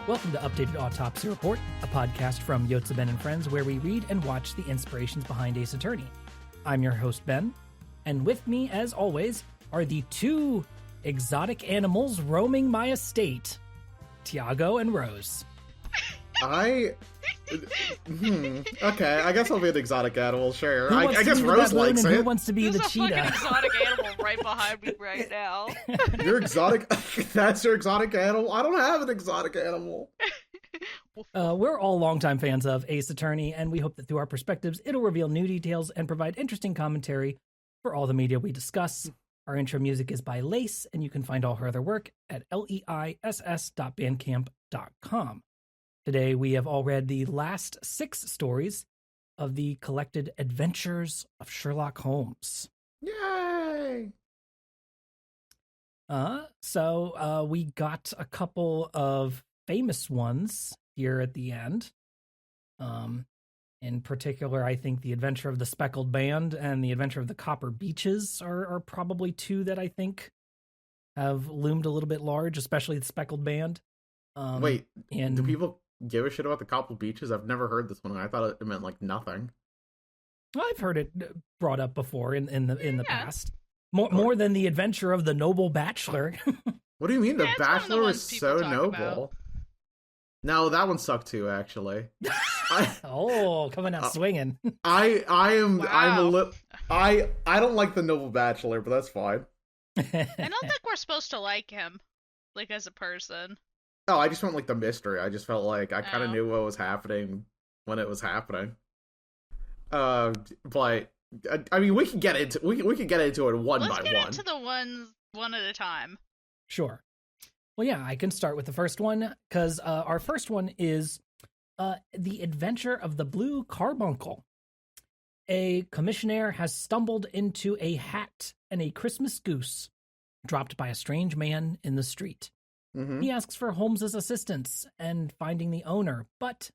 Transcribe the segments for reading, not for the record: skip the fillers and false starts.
Welcome to Updated Autopsy Report, a podcast from Yotze Ben and Friends where we read and watch the inspirations behind Ace Attorney. I'm your host, Ben, and with me, as always, are the two exotic animals roaming my estate, Tiago and Rose. Okay, I guess I'll be an exotic animal, sure. I guess Rose Rose likes it. Who wants to be There's the a cheetah? fucking exotic animal right behind me right now. Your exotic... That's your exotic animal? I don't have an exotic animal. We're all longtime fans of Ace Attorney, and we hope that through our perspectives, it'll reveal new details and provide interesting commentary for all the media we discuss. Our intro music is by Lace, and you can find all her other work at leiss.bandcamp.com. Today, we have all read the last 6 stories of the collected Adventures of Sherlock Holmes. Yay! So we got a couple of famous ones here at the end. In particular, I think the Adventure of the Speckled Band and the Adventure of the Copper Beaches are probably two that I think have loomed a little bit large, especially the Speckled Band. Wait, do people give a shit about the Copper Beaches? I've never heard this one, and I thought it meant, like, nothing. I've heard it brought up before in the past. More than the Adventure of the Noble Bachelor. What do you mean? The Bachelor the is so noble. about. No, that one sucked too, actually. Coming out swinging. I Wow. don't like the Noble Bachelor, but that's fine. I don't think we're supposed to like him, like, as a person. Oh, I just went like the mystery. I just felt like I kind of Oh. knew what was happening when it was happening. But I mean, we can get into it one Let's by get one. into the ones one at a time. Sure. Well, yeah, I can start with the first one, because our first one is The Adventure of the Blue Carbuncle. A commissionaire has stumbled into a hat and a Christmas goose dropped by a strange man in the street. Mm-hmm. He asks for Holmes's assistance and finding the owner, but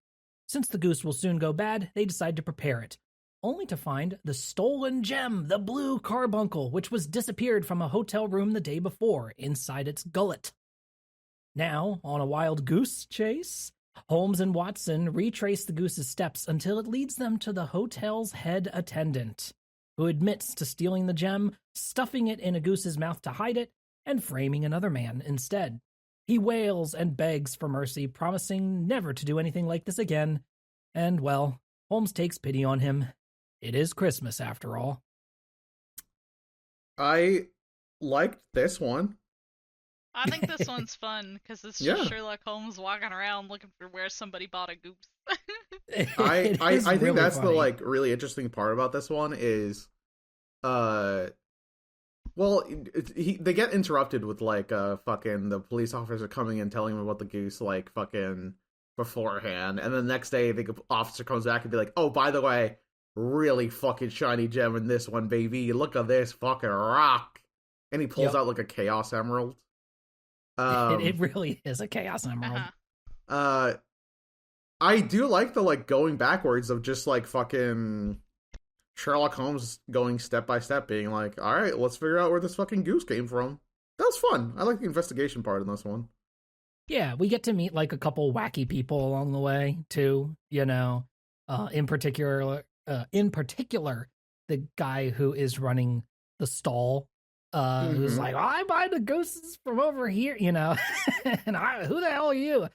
since the goose will soon go bad, they decide to prepare it, only to find the stolen gem, the Blue Carbuncle, which was disappeared from a hotel room the day before inside its gullet. Now, on a wild goose chase, Holmes and Watson retrace the goose's steps until it leads them to the hotel's head attendant, who admits to stealing the gem, stuffing it in a goose's mouth to hide it, and framing another man instead. He wails and begs for mercy, promising never to do anything like this again, and, well, Holmes takes pity on him. It is Christmas, after all. I liked this one. I think this one's fun, because it's just Sherlock Holmes walking around looking for where somebody bought a goose. I think really that's funny. the like really interesting part about this one is, well, they get interrupted with like fucking the police officer coming in telling them about the goose like fucking beforehand, and then the next day the officer comes back and be like, oh, by the way, really fucking shiny gem in this one, baby. Look at this fucking rock, and he pulls out like a chaos emerald. It really is a chaos emerald. I do like the like going backwards of just like fucking Sherlock Holmes going step by step, being like, all right, let's figure out where this fucking goose came from. That was fun. I like the investigation part in this one. Yeah, we get to meet like a couple wacky people along the way too. You know, in particular, the guy who is running the stall. Who's like, I buy the ghosts from over here, you know, and who the hell are you?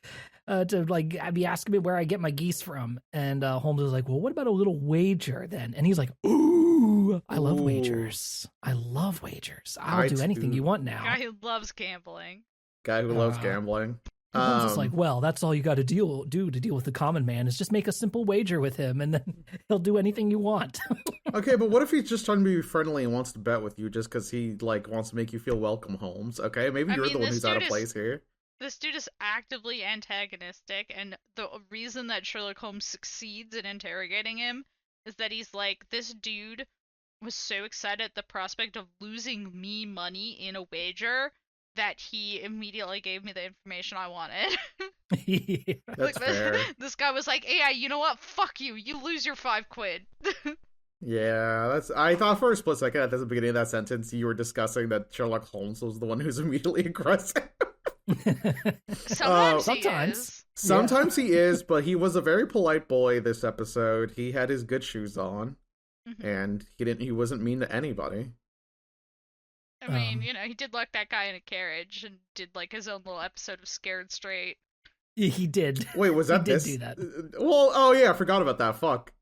To like be asking me where I get my geese from, and Holmes is like, well, what about a little wager then? And he's like, ooh, I love wagers. I'll do anything you want now. Guy who loves gambling. Guy who loves gambling. Holmes is like, well, that's all you got to do to deal with the common man is just make a simple wager with him, and then he'll do anything you want. Okay, but what if he's just trying to be friendly and wants to bet with you just because he like wants to make you feel welcome, Holmes? Okay, maybe you're the one who's out of place here. This dude is actively antagonistic, and the reason that Sherlock Holmes succeeds in interrogating him is that he's like, this dude was so excited at the prospect of losing me money in a wager that he immediately gave me the information I wanted. Yeah. That's fair. This guy was like, hey, you know what? Fuck you. You lose your £5. Yeah, that's. I thought for a split second at the beginning of that sentence you were discussing that Sherlock Holmes was the one who's immediately aggressive. Sometimes he Sometimes. is. Sometimes he is, but he was a very polite boy this episode. He had his good shoes on, and he wasn't mean to anybody. I mean, he did lock that guy in a carriage and did like his own little episode of Scared Straight. He did. Wait, was that this? He did do that. Well, oh yeah, I forgot about that. Fuck.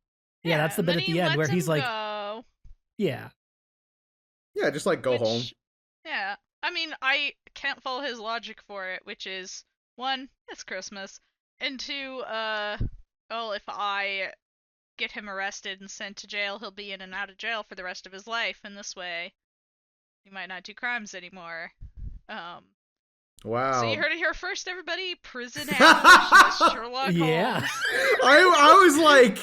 Yeah, that's the bit at the end where he's like, go. Yeah, just like go home. Yeah, I mean, I can't follow his logic for it, which is, 1, it's Christmas, and 2, well, if I get him arrested and sent to jail, he'll be in and out of jail for the rest of his life, and this way, he might not do crimes anymore. Wow. So you heard it here first, everybody. Prison abolitionist Sherlock Holmes. Yeah. I was like,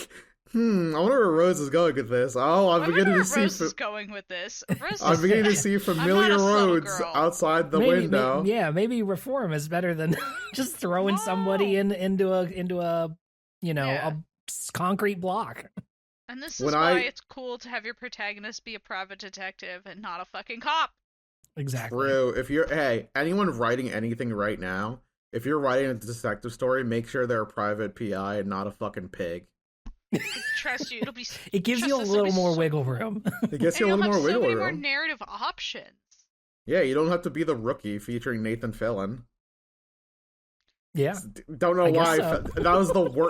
I wonder where Rose is going with this. Oh, I'm beginning to see. Rose is going with this. I'm beginning to see familiar roads outside the window. Maybe reform is better than just throwing somebody into a a concrete block. And this is why it's cool to have your protagonist be a private detective and not a fucking cop. Exactly. True. Anyone writing anything right now, if you're writing a detective story, make sure they're a private PI and not a fucking pig. Trust you, it gives you a little more wiggle room. It gives you a little more wiggle room. So many more narrative options. Yeah, you don't have to be the Rookie featuring Nathan Fillion. Yeah. Don't know why. So. That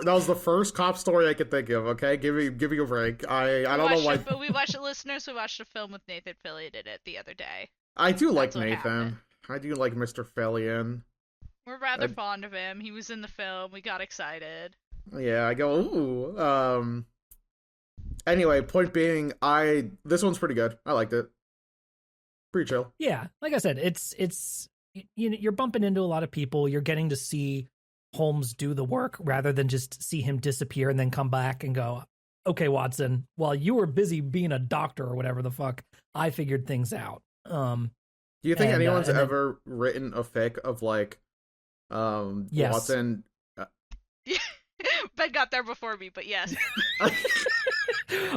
was the first cop story I could think of. Okay, give me a break. I don't know why. But we watched it, listeners. We watched a film with Nathan Fillion in it the other day. I do like Nathan. I do like Mr. Fillion. We're rather fond of him. He was in the film. We got excited. Yeah, I go, ooh. Anyway, point being, this one's pretty good. I liked it. Pretty chill. Yeah, like I said, it's you're bumping into a lot of people. You're getting to see Holmes do the work rather than just see him disappear and then come back and go, okay, Watson, while you were busy being a doctor or whatever the fuck, I figured things out. Do you think anyone's ever written a fic of like yes. Watson? Ben got there before me, but yes.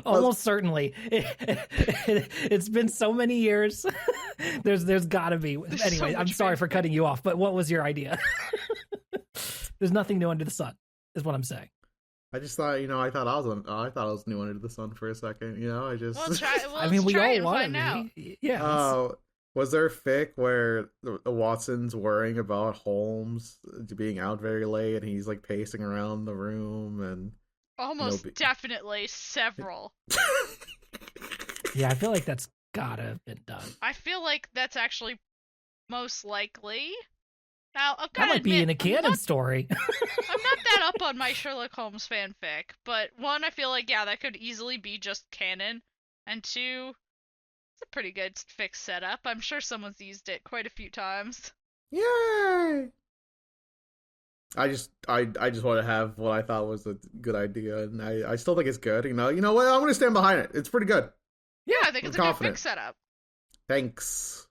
Almost certainly. It's been so many years. There's gotta be. Anyway, I'm sorry for cutting you off, but what was your idea? There's nothing new under the sun, is what I'm saying. I just thought, I thought I was new under the sun for a second. We all want to be. Yeah. Was there a fic where Watson's worrying about Holmes being out very late and he's like pacing around the room and almost definitely several. Yeah, I feel like that's gotta have been done. I feel like that's actually most likely. Now, that might be in a canon story. I'm not that up on my Sherlock Holmes fanfic, but 1, I feel like, that could easily be just canon, and 2, it's a pretty good fic setup. I'm sure someone's used it quite a few times. Yay! I just want to have what I thought was a good idea, and I still think it's good. You know what? I'm going to stand behind it. It's pretty good. Yeah, I think it's a good fic setup. Thanks.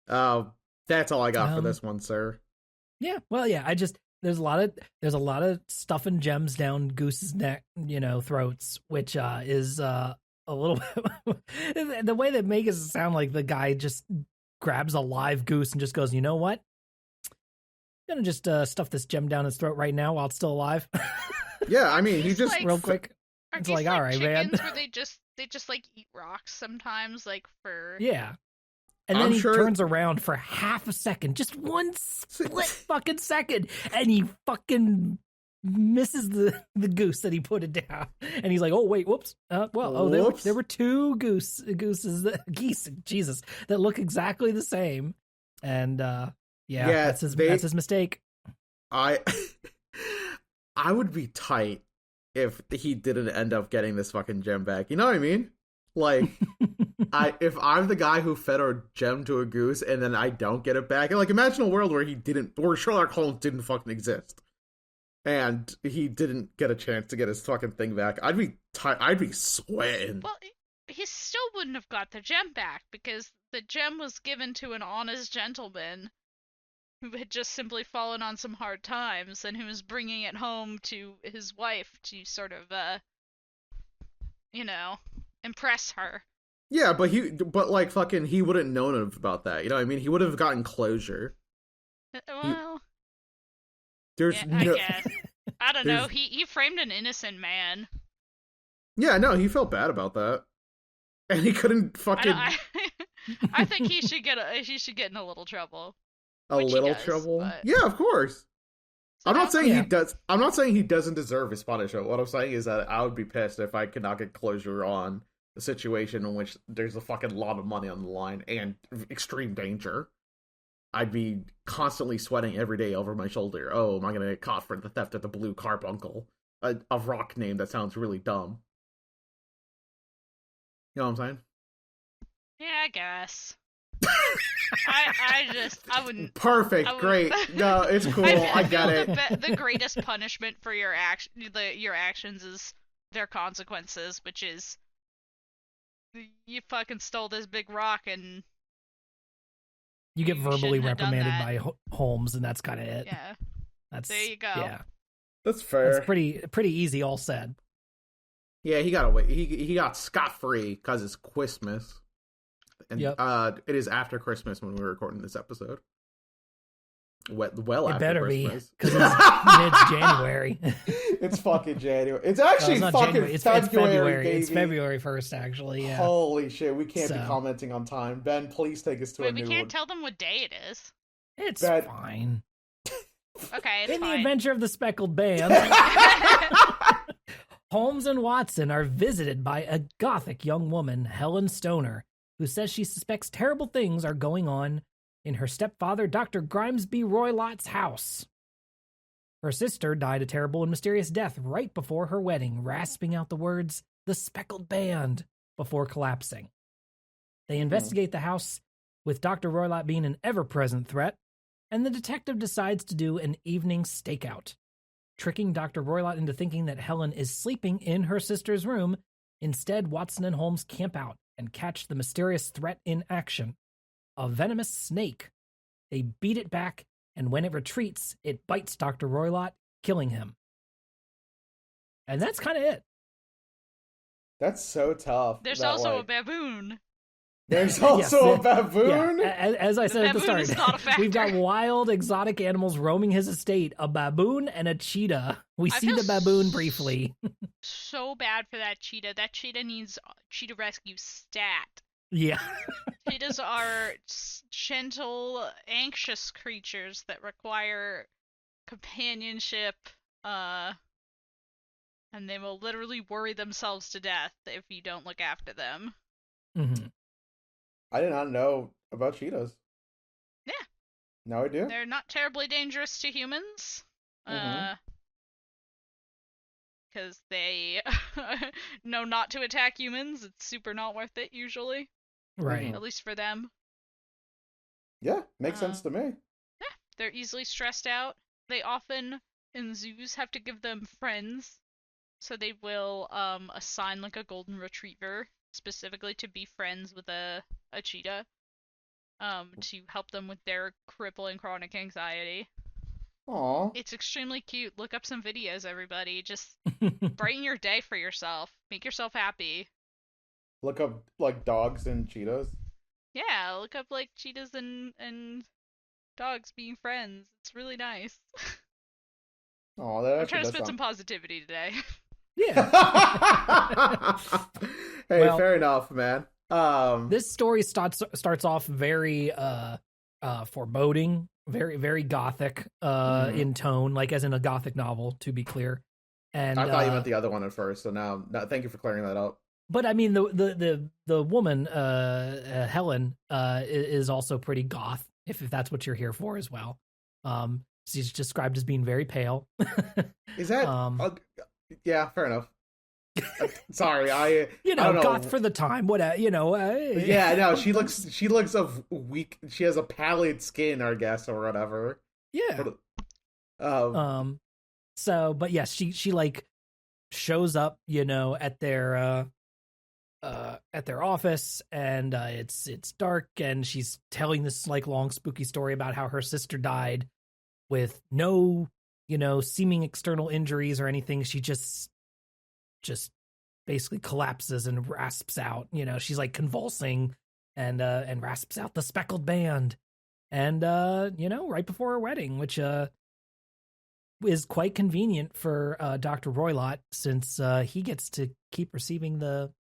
That's all I got for this one, sir. Yeah, well, yeah. There's a lot of stuffing gems down Goose's neck, throats, which is a little bit. The way that makes it sound like the guy just grabs a live goose and just goes, you know what? I'm gonna just stuff this gem down his throat right now while it's still alive. Yeah, I mean, he just real quick. It's like, all right, man. Where they just like eat rocks sometimes, like for And then he turns around for half a second, just one split fucking second, and he fucking misses the goose that he put it down. And he's like, "Oh wait, whoops! There were two geese, Jesus, that look exactly the same." And that's his mistake. I would be tight if he didn't end up getting this fucking gem back. You know what I mean? Like, if I'm the guy who fed a gem to a goose and then I don't get it back, like imagine a world where Sherlock Holmes didn't fucking exist, and he didn't get a chance to get his fucking thing back. I'd be sweating. Well, he still wouldn't have got the gem back because the gem was given to an honest gentleman who had just simply fallen on some hard times and who was bringing it home to his wife to sort of, impress her. Yeah, but he wouldn't known about that. You know what I mean? He would have gotten closure. Well, There's Yeah, I no. guess. I don't know. He framed an innocent man. Yeah, no, he felt bad about that, and he couldn't fucking I think he should get in a little trouble. a Which little he does, trouble. but... Yeah, of course. So I'm not saying Yeah. he does. I'm not saying he doesn't deserve his punishment. What I'm saying is that I would be pissed if I could not get closure on a situation in which there's a fucking lot of money on the line and extreme danger. I'd be constantly sweating every day over my shoulder. Oh, am I gonna get caught for the theft of the blue carbuncle? A rock name that sounds really dumb. You know what I'm saying? Yeah, I guess. I wouldn't. Perfect, I would- great. No, it's cool. I get it. The greatest punishment for your actions is their consequences, which is you fucking stole this big rock and You get You verbally shouldn't have done reprimanded that. by Holmes, and that's kind of it. yeah. That's There you go. Yeah, That's fair. that's pretty easy. All said. Yeah, he got away. He got scot free because it's Christmas, and Yep. it is after Christmas when we're recording this episode. Well It after better Christmas. be because it's mid-January. It's fucking January. It's No, actually it's not fucking January. It's February. February. Baby. It's February 1st, actually. Yeah. Holy shit, we can't be So. commenting on time. Ben, please take us to a Wait, we new can't one. tell them what day it is. It's Bad. fine. Okay, it's In the fine. Adventure of the Speckled Band, Holmes and Watson are visited by a gothic young woman, Helen Stoner, who says she suspects terrible things are going on in her stepfather, Dr. Grimesby Roylott's house. Her sister died a terrible and mysterious death right before her wedding, rasping out the words, "The Speckled Band," before collapsing. They investigate the house, with Dr. Roylott being an ever-present threat, and the detective decides to do an evening stakeout, tricking Dr. Roylott into thinking that Helen is sleeping in her sister's room. Instead, Watson and Holmes camp out and catch the mysterious threat in action, a venomous snake. They beat it back, and when it retreats, it bites Dr. Roylott, killing him. And that's kind of it. That's so tough. There's that, also a like- baboon. There's also a baboon. Yeah, as I said at the baboon start, is not a factor. we've got wild exotic animals roaming his estate, a baboon and a cheetah. We I see feel the baboon briefly. So bad for that cheetah. That cheetah needs cheetah rescue stat. Yeah. Cheetahs are gentle, anxious creatures that require companionship, and they will literally worry themselves to death if you don't look after them. Mm-hmm. I did not know about cheetahs. Yeah. Now I do. They're not terribly dangerous to humans. Mhm. Because they know not to attack humans. It's super not worth it, usually. Right. At least for them. Yeah, makes sense to me. They're easily stressed out. They often, in zoos, have to give them friends. So they will assign like a golden retriever specifically to be friends with a cheetah. To help them with their crippling chronic anxiety. Aw. It's extremely cute. Look up some videos, everybody. Just brighten your day for yourself. Make yourself happy. Look up like dogs and cheetahs. Yeah, look up like cheetahs and dogs being friends. It's really nice. Oh, that I'm actually trying to does spit some sound. positivity today. Yeah. Hey, Well, fair enough, man. This story starts off very foreboding, very very gothic in tone, like as in a gothic novel, to be clear. And I thought you meant the other one at first, so now thank you for clearing that up. But I mean, the woman, Helen, is also pretty goth, if that's what you're here for as well. She's described as being very pale. Is that? Yeah, fair enough. Sorry, I You I know, don't know. goth for the time. What you know? Yeah, no, she looks of weak. She has a pallid skin, I guess, or whatever. Yeah. But, So, but yes, she like shows up, you know, at their office, and it's dark, and she's telling this like long spooky story about how her sister died with no, you know, seeming external injuries or anything. She just basically collapses and rasps out, you know, she's like convulsing and rasps out the speckled band. And you know, right before her wedding, which is quite convenient for Dr. Roylott since he gets to keep receiving the,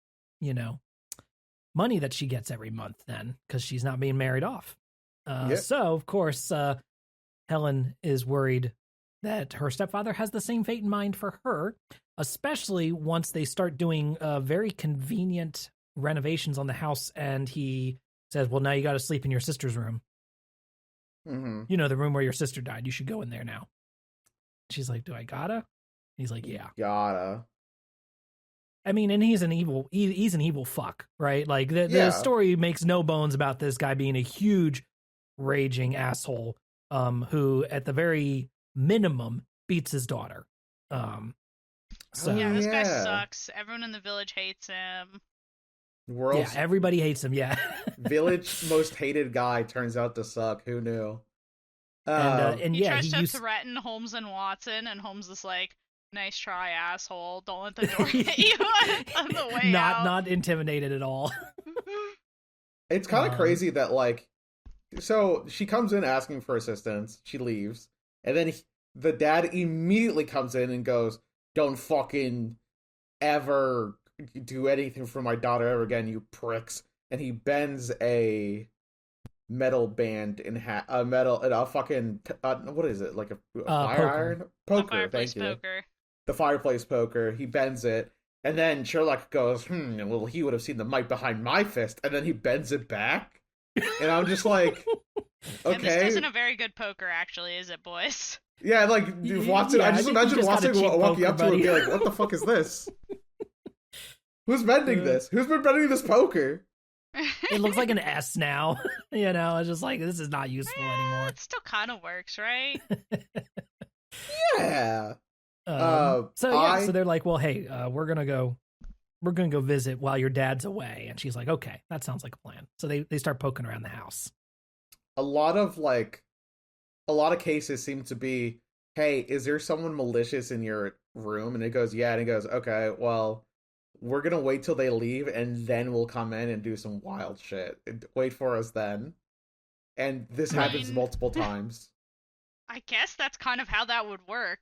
money that she gets every month then because she's not being married off. So, of course, Helen is worried that her stepfather has the same fate in mind for her, especially once they start doing very convenient renovations on the house. And he says, well, now you got to sleep in your sister's room. Mm-hmm. The room where your sister died. You should go in there now. She's like, do I gotta? He's like, yeah. Gotta. I mean, and he's an evil fuck, right? Like the story makes no bones about this guy being a huge raging asshole who at the very minimum beats his daughter. This guy sucks. Everyone in the village hates him. Everybody hates him. Yeah. Village most hated guy turns out to suck. Who knew? And he tries to threaten Holmes and Watson, and Holmes is like, "Nice try, asshole! Don't let the door hit you on the way out." Not intimidated at all. It's kind of crazy that so she comes in asking for assistance. She leaves, and then the dad immediately comes in and goes, "Don't fucking ever do anything for my daughter ever again, you pricks!" And he bends a metal band in a fucking what is it, like a fire iron poker? Thank you. Poker. The fireplace poker. He bends it, and then Sherlock goes, well, he would have seen the might behind my fist, and then he bends it back, and I'm just like, okay. And this isn't a very good poker, actually, is it, boys? Yeah, Watson. I just imagine Watson walking up to him and be like, "What the fuck is this? Who's bending this? Who's been bending this poker?" It looks like an S now. It's just like, this is not useful anymore. It still kind of works, right? Yeah. So they're like, well, hey, we're gonna go visit while your dad's away. And she's like, okay, that sounds like a plan. So they start poking around the house. A lot of cases seem to be, hey, is there someone malicious in your room? And it goes, yeah. And he goes, okay, well, we're going to wait till they leave and then we'll come in and do some wild shit. Wait for us then. And this happens multiple times. I guess that's kind of how that would work.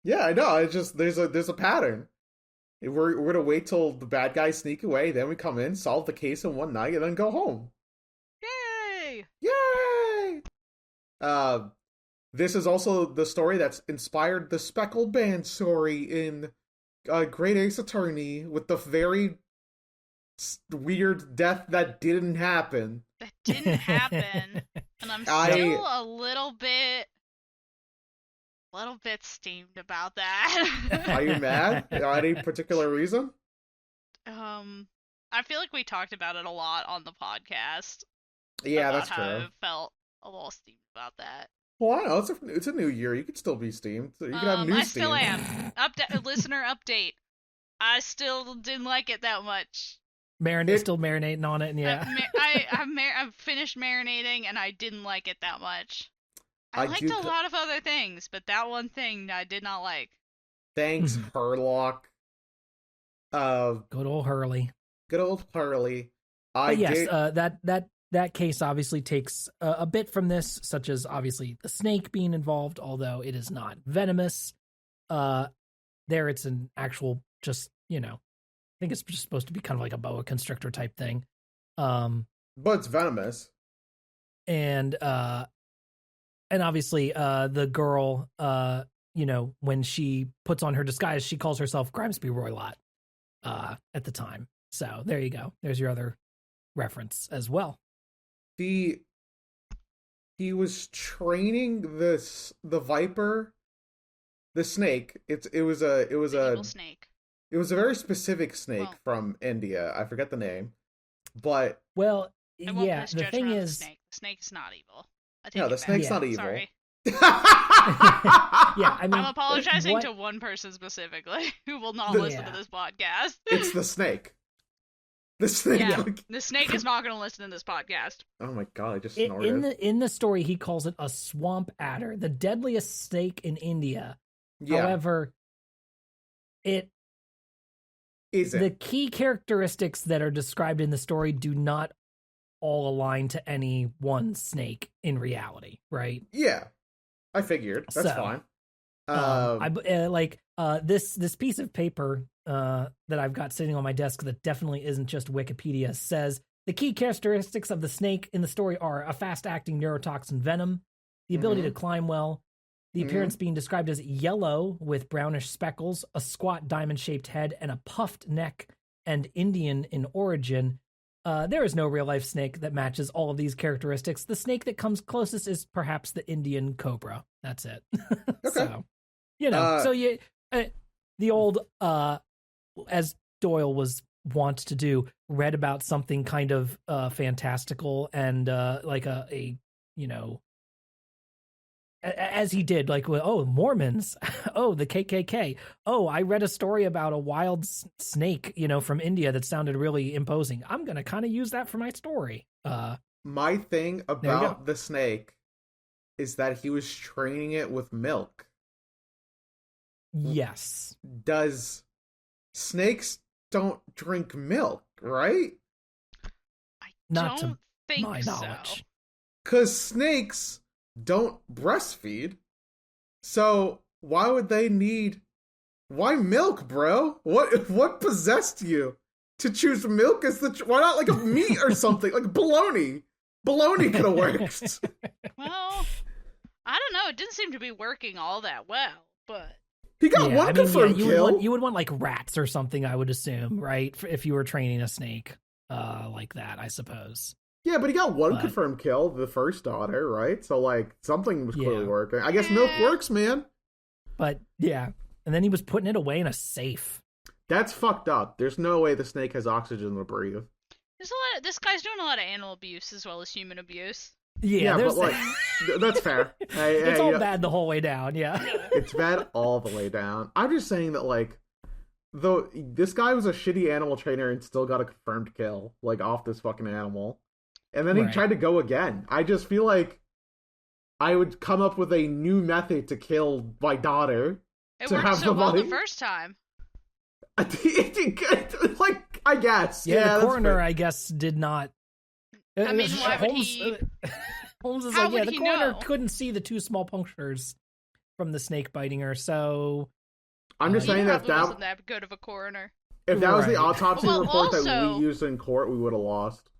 Yeah, I know. It's just, there's a pattern. We're going to wait till the bad guys sneak away, then we come in, solve the case in one night, and then go home. Yay! Yay! This is also the story that's inspired the Speckled Band story in Great Ace Attorney, with the very weird death that didn't happen. That didn't happen. And I'm still a little bit steamed about that. Are you mad? Any particular reason? I feel like we talked about it a lot on the podcast. Yeah, that's true. I felt a little steamed about that. Well, I know, it's a new year. You could still be steamed. You can have new steam. I still am. Listener update. I still didn't like it that much. Still marinating on it, and yeah. I've finished marinating, and I didn't like it that much. I liked a lot of other things, but that one thing I did not like. Thanks, Herlock. Good old Hurley. Good old Hurley. That case obviously takes a bit from this, such as obviously the snake being involved, although it is not venomous. There it's an actual, just, I think it's just supposed to be kind of like a boa constrictor type thing. But it's venomous. And obviously the girl, when she puts on her disguise, she calls herself Grimsby Roylott at the time. So there you go. There's your other reference as well. He was training the viper, the snake. It was a evil snake. It was a very specific snake from India. I forget the name, but the thing is, the snake is not evil. The snake's not evil. Sorry. I'm apologizing to one person specifically who will not listen to this podcast. It's the snake. The snake. Yeah, the snake is not going to listen to this podcast. Oh my god! I just snorted. In the story, he calls it a swamp adder, the deadliest snake in India. Yeah. However, it isn't. The key characteristics that are described in the story do not all align to any one snake in reality, right? Yeah, I figured. That's fine. This piece of paper that I've got sitting on my desk that definitely isn't just Wikipedia says the key characteristics of the snake in the story are a fast-acting neurotoxin venom, the ability to climb well, the appearance being described as yellow with brownish speckles, a squat diamond-shaped head, and a puffed neck, and Indian in origin. There is no real-life snake that matches all of these characteristics. The snake that comes closest is perhaps the Indian cobra. That's it. Okay. So, the old, as Doyle was wont to do, read about something kind of fantastical and like as he did, like, oh, Mormons, oh, the KKK, oh, I read a story about a wild snake, from India that sounded really imposing. I'm going to kind of use that for my story. My thing about the snake is that he was training it with milk. Yes. Does snakes don't drink milk, right? I Not don't to think my so. knowledge. Because snakes don't breastfeed. So why would they need... Why milk, bro? What possessed you to choose milk as the... Why not like a meat or something? Like bologna? Bologna could have worked. Well, I don't know. It didn't seem to be working all that well, but... He got one confirmed kill. You would want like rats or something, I would assume, right? If you were training a snake like that, I suppose. Yeah, but he got one confirmed kill, the first daughter, right? So, like, something was clearly working. I guess milk works, man. But, yeah. And then he was putting it away in a safe. That's fucked up. There's no way the snake has oxygen to breathe. This guy's doing a lot of animal abuse as well as human abuse. Yeah, but, like, that's fair. It's all bad the whole way down, yeah. It's bad all the way down. I'm just saying that, like, though this guy was a shitty animal trainer and still got a confirmed kill, like, off this fucking animal. And then he tried to go again. I just feel like I would come up with a new method to kill my daughter. It worked so well the first time. Like, I guess. Yeah, the coroner, I guess, did not. I mean, why would he... Holmes is How like, the coroner know? couldn't see the two small punctures from the snake biting her, so... I'm just saying that wasn't that good of a coroner. If that was the autopsy report that we used in court, we would have lost.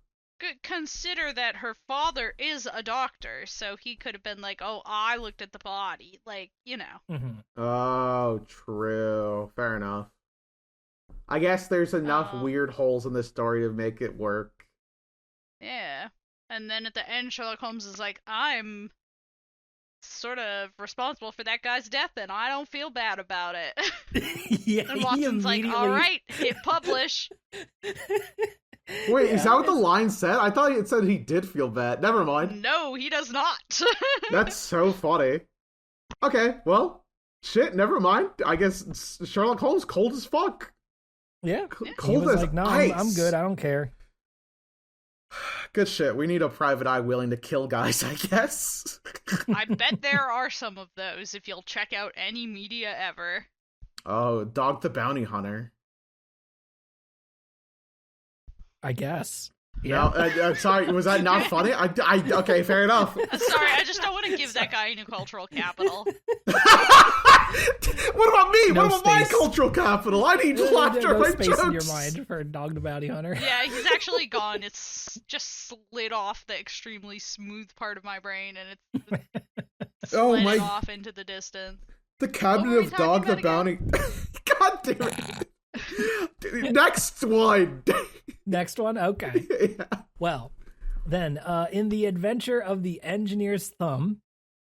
Consider that her father is a doctor, so he could have been like, oh, I looked at the body. Like, Mm-hmm. Oh, true. Fair enough. I guess there's enough weird holes in this story to make it work. Yeah. And then at the end, Sherlock Holmes is like, I'm sort of responsible for that guy's death, and I don't feel bad about it. Yeah, and Watson's like, all right, hit publish. Wait, is that what the line said? I thought it said he did feel bad. Never mind. No, he does not. That's so funny. Okay, well, shit, never mind. I guess Sherlock Holmes cold as fuck. Yeah. Cold as like, no, ice. I'm good. I don't care. Good shit. We need a private eye willing to kill guys, I guess. I bet there are some of those if you'll check out any media ever. Oh, Dog the Bounty Hunter. I guess. Yeah. No, sorry, was that not funny? Okay, fair enough. Sorry, I just don't want to give that guy any cultural capital. What about me? No what about my cultural capital? I need laughter no and space jokes. in your mind for Dog the Bounty Hunter. Yeah, he's actually gone. It's just slid off the extremely smooth part of my brain, and it's slid off into the distance. The Cabinet of Dog the Bounty. God damn it. Next one. Next one? Okay. Yeah. Well, then, in the adventure of the engineer's thumb,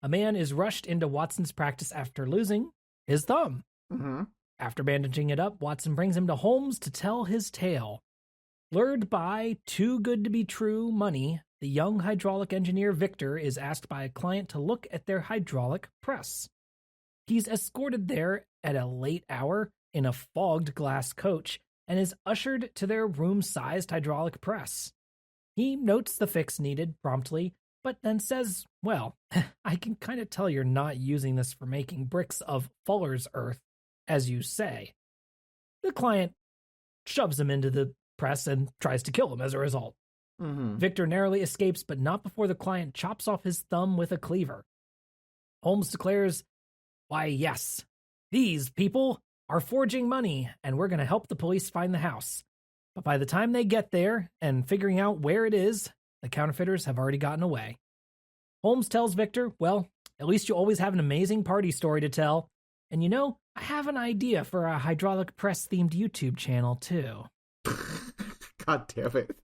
a man is rushed into Watson's practice after losing his thumb. Mm-hmm. After bandaging it up, Watson brings him to Holmes to tell his tale. Lured by too good to be true money, the young hydraulic engineer Victor is asked by a client to look at their hydraulic press. He's escorted there at a late hour in a fogged glass coach and is ushered to their room-sized hydraulic press. He notes the fix needed promptly, but then says, well, I can kind of tell you're not using this for making bricks of fuller's earth, as you say. The client shoves him into the press and tries to kill him as a result. Mm-hmm. Victor narrowly escapes, but not before the client chops off his thumb with a cleaver. Holmes declares Why, yes, these people are forging money, and we're going to help the police find the house. But by the time they get there and figuring out where it is, the counterfeiters have already gotten away. Holmes tells Victor, well, at least you always have an amazing party story to tell. And you know, I have an idea for a hydraulic press-themed YouTube channel, too. God damn it.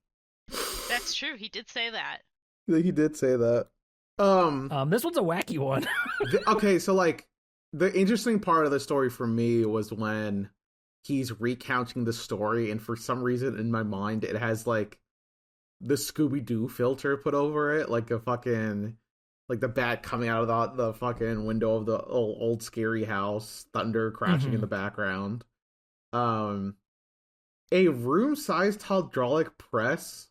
That's true. He did say that. He did say that. This one's a wacky one. Okay, so, like, the interesting part of the story for me was when he's recounting the story, and for some reason in my mind, it has, like, the Scooby-Doo filter put over it, like a fucking... like the bat coming out of the fucking window of the old scary house, thunder crashing in the background. A room-sized hydraulic press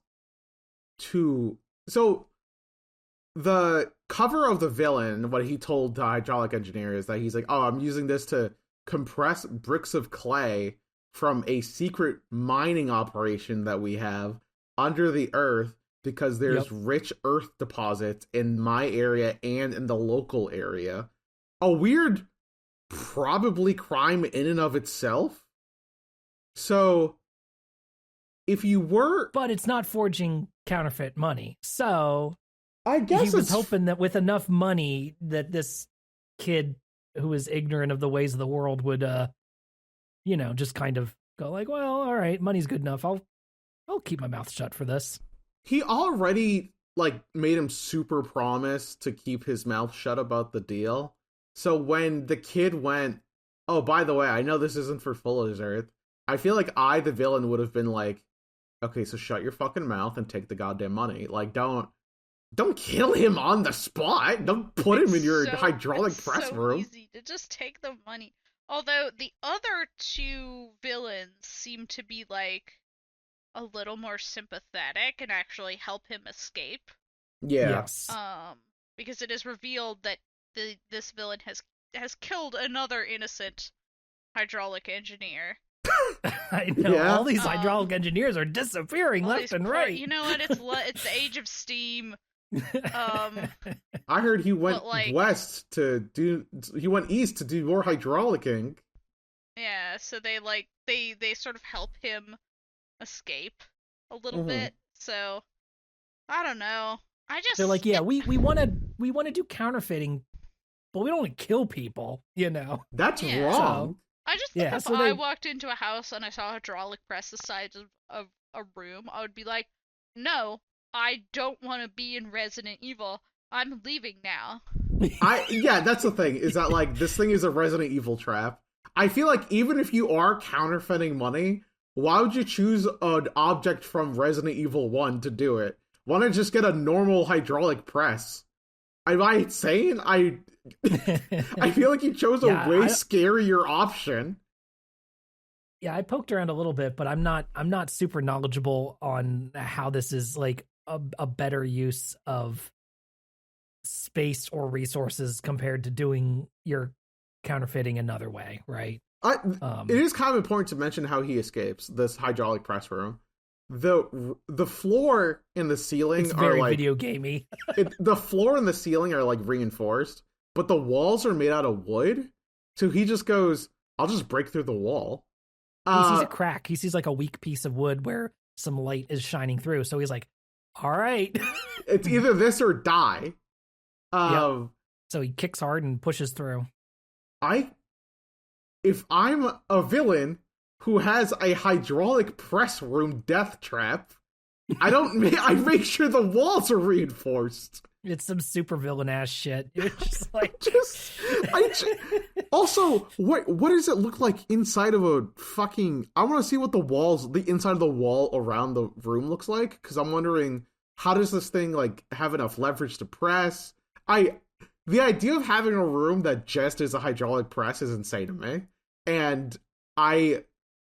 so the cover of the villain, what he told the hydraulic engineer is that he's like, oh, I'm using this to compress bricks of clay from a secret mining operation that we have under the earth, because there's rich earth deposits in my area and in the local area. A weird, probably crime in and of itself. So, if you were... But it's not forging counterfeit money. So, I guess he was hoping that with enough money that this kid who is ignorant of the ways of the world would, just kind of go like, well, all right, money's good enough. I'll keep my mouth shut for this. He already, like, made him super promise to keep his mouth shut about the deal. So when the kid went, oh, by the way, I know this isn't for Fuller's Earth, I feel like the villain, would have been like, okay, so shut your fucking mouth and take the goddamn money. Like, don't kill him on the spot. Don't put him in your hydraulic press room. It's so easy to just take the money. Although the other two villains seem to be, like, a little more sympathetic and actually help him escape. Yeah. Yes. Because it is revealed that this villain has killed another innocent hydraulic engineer. I know, all these hydraulic engineers are disappearing left and right. You know what? It's the age of steam. I heard he went west he went east to do more hydraulicing. Yeah, so they sort of help him escape a little bit. So I don't know. They're like, yeah, we want to do counterfeiting, but we don't want to kill people, That's wrong. So, I just think if I walked into a house and I saw a hydraulic press the size of a room, I would be like, no, I don't want to be in Resident Evil. I'm leaving now. That's the thing, is that, like, this thing is a Resident Evil trap. I feel like even if you are counterfeiting money, why would you choose an object from Resident Evil 1 to do it? Why not just get a normal hydraulic press? Am I insane? I feel like you chose a way scarier option. Yeah, I poked around a little bit, but I'm not super knowledgeable on how this is, like, a better use of space or resources compared to doing your counterfeiting another way, right? It is kind of important to mention how he escapes this hydraulic press room. The floor and the ceiling are like video gamey. The floor and the ceiling are like reinforced, but the walls are made out of wood. So he just goes, "I'll just break through the wall." He sees a crack. He sees like a weak piece of wood where some light is shining through. So he's like, "All right, it's either this or die." Yep. So he kicks hard and pushes through. If I'm a villain who has a hydraulic press room death trap, I make sure the walls are reinforced. It's some super villain ass shit. You're just like, also, what does it look like inside of a fucking? I want to see what the inside of the wall around the room looks like, because I'm wondering, how does this thing like have enough leverage to press? The idea of having a room that just is a hydraulic press is insane to me. And out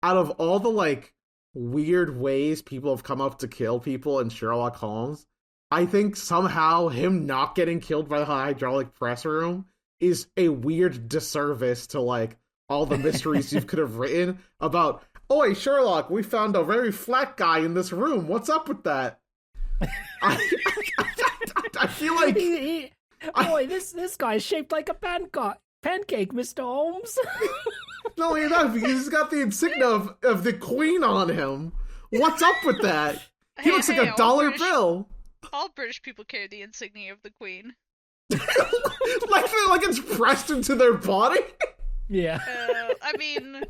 of all the like weird ways people have come up to kill people in Sherlock Holmes, I think somehow him not getting killed by the hydraulic press room is a weird disservice to like all the mysteries you could have written about. Oi, Sherlock, we found a very flat guy in this room. What's up with that? I feel like boy, this guy's shaped like a pancake. pancake, Mr. Holmes. Not only that, he's got the insignia of the Queen on him. What's up with that? He looks like a dollar bill. All British people carry the insignia of the Queen. like it's pressed into their body? Yeah. I mean,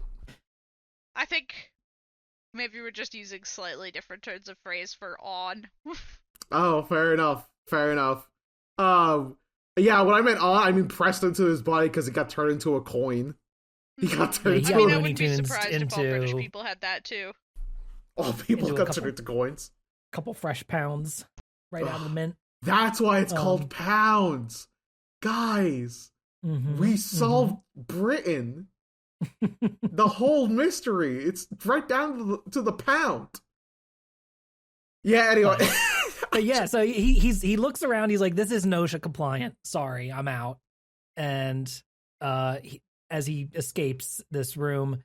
I think maybe we're just using slightly different turns of phrase for on. Oh, fair enough. Yeah, when I meant on, I mean pressed into his body because it got turned into a coin. He got turned into I wouldn't be surprised if all British people had that too. All people got turned into coins. Couple fresh pounds right out of the mint. That's why it's called pounds. Guys, we solved Britain. The whole mystery. It's right down to the pound. Yeah, anyway. But yeah, so he looks around, he's like, this is OSHA compliant. Sorry, I'm out. And as he escapes this room,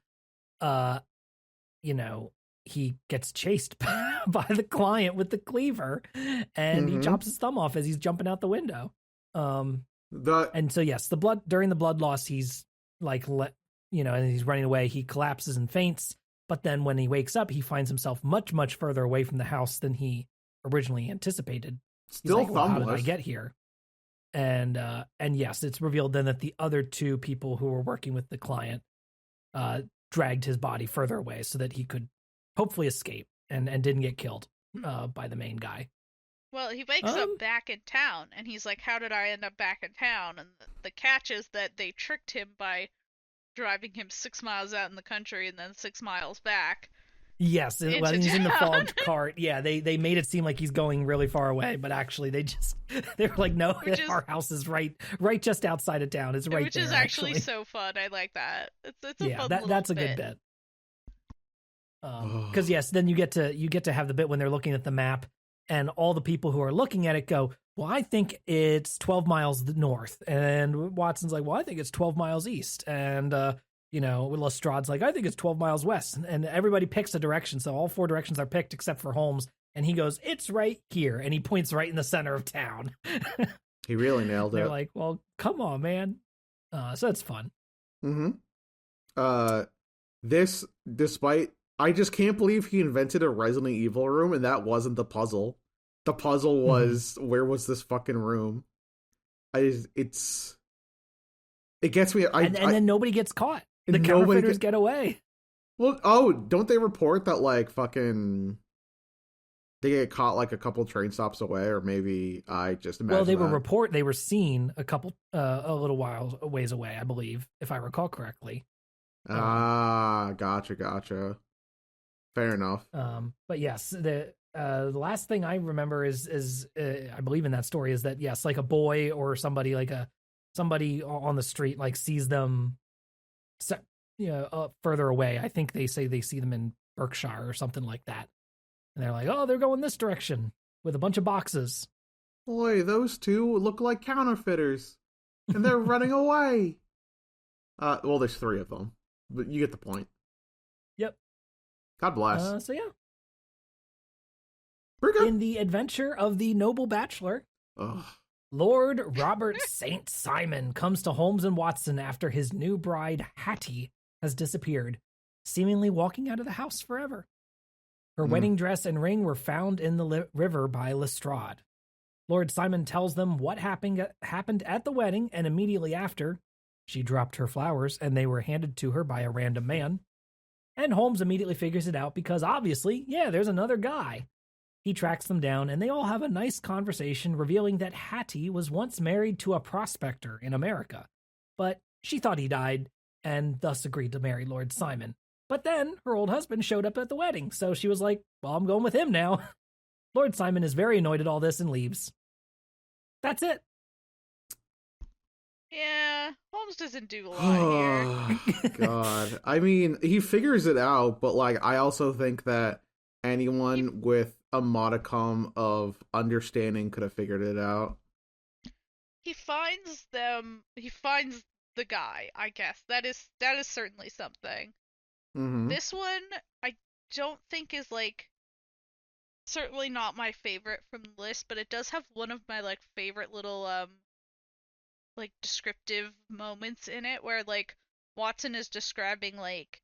he gets chased by the client with the cleaver, and he chops his thumb off as he's jumping out the window. And so yes, during the blood loss, he's like, and he's running away. He collapses and faints, but then when he wakes up, he finds himself much, much further away from the house than he originally anticipated. Still he's like, well, how did I get here? And yes, it's revealed then that the other two people who were working with the client dragged his body further away so that he could hopefully escape and didn't get killed by the main guy. Well, he wakes up back in town, and he's like, how did I end up back in town? And the catch is that they tricked him by driving him 6 miles out in the country and then 6 miles back. Yes, when he's in the fogged cart, yeah, they made it seem like he's going really far away, but actually they were like, no, our house is right just outside of town. It's right there. Which is actually so fun. I like that. It's a fun little that's a bit. good bit. Because yes, then you get to have the bit when they're looking at the map, and all the people who are looking at it go, well, I think it's 12 miles north, and Watson's like, well, I think it's 12 miles east, and Lestrade's like, I think it's 12 miles west, and everybody picks a direction, so all 4 directions are picked except for Holmes, and he goes, it's right here, and he points right in the center of town. He really nailed it. They're like, well, come on, man. So it's fun. I just can't believe he invented a Resident Evil room, and that wasn't the puzzle. The puzzle was, where was this fucking room? It gets me. And then nobody gets caught. The counterfeiters get away. Well, don't they report that, like, fucking, they get caught, like, a couple train stops away, or maybe I just imagine they were seen a little ways away, I believe, if I recall correctly. Gotcha. Fair enough. But yes, the last thing I remember is I believe in that story is that, yes, like a boy or somebody on the street, like, sees them further away. I think they say they see them in Berkshire or something like that, and they're like, oh, they're going this direction with a bunch of boxes. Boy, those two look like counterfeiters, and they're running away. Well, there's 3 of them, but you get the point. Yep. God bless. So yeah. Pretty good. In the adventure of the noble bachelor, Lord Robert St. Simon comes to Holmes and Watson after his new bride, Hattie, has disappeared, seemingly walking out of the house forever. Her wedding dress and ring were found in the river by Lestrade. Lord Simon tells them what happened at the wedding, and immediately after, she dropped her flowers and they were handed to her by a random man. And Holmes immediately figures it out because obviously, there's another guy. He tracks them down and they all have a nice conversation revealing that Hattie was once married to a prospector in America, but she thought he died and thus agreed to marry Lord Simon. But then her old husband showed up at the wedding, so she was like, well, I'm going with him now. Lord Simon is very annoyed at all this and leaves. That's it. Yeah, Holmes doesn't do a lot here. God. I mean, he figures it out, but, like, I also think that anyone with a modicum of understanding could have figured it out. He finds the guy, I guess. That is certainly something. This one, I don't think is, like, certainly not my favorite from the list, but it does have one of my, like, favorite little, like descriptive moments in it where like Watson is describing like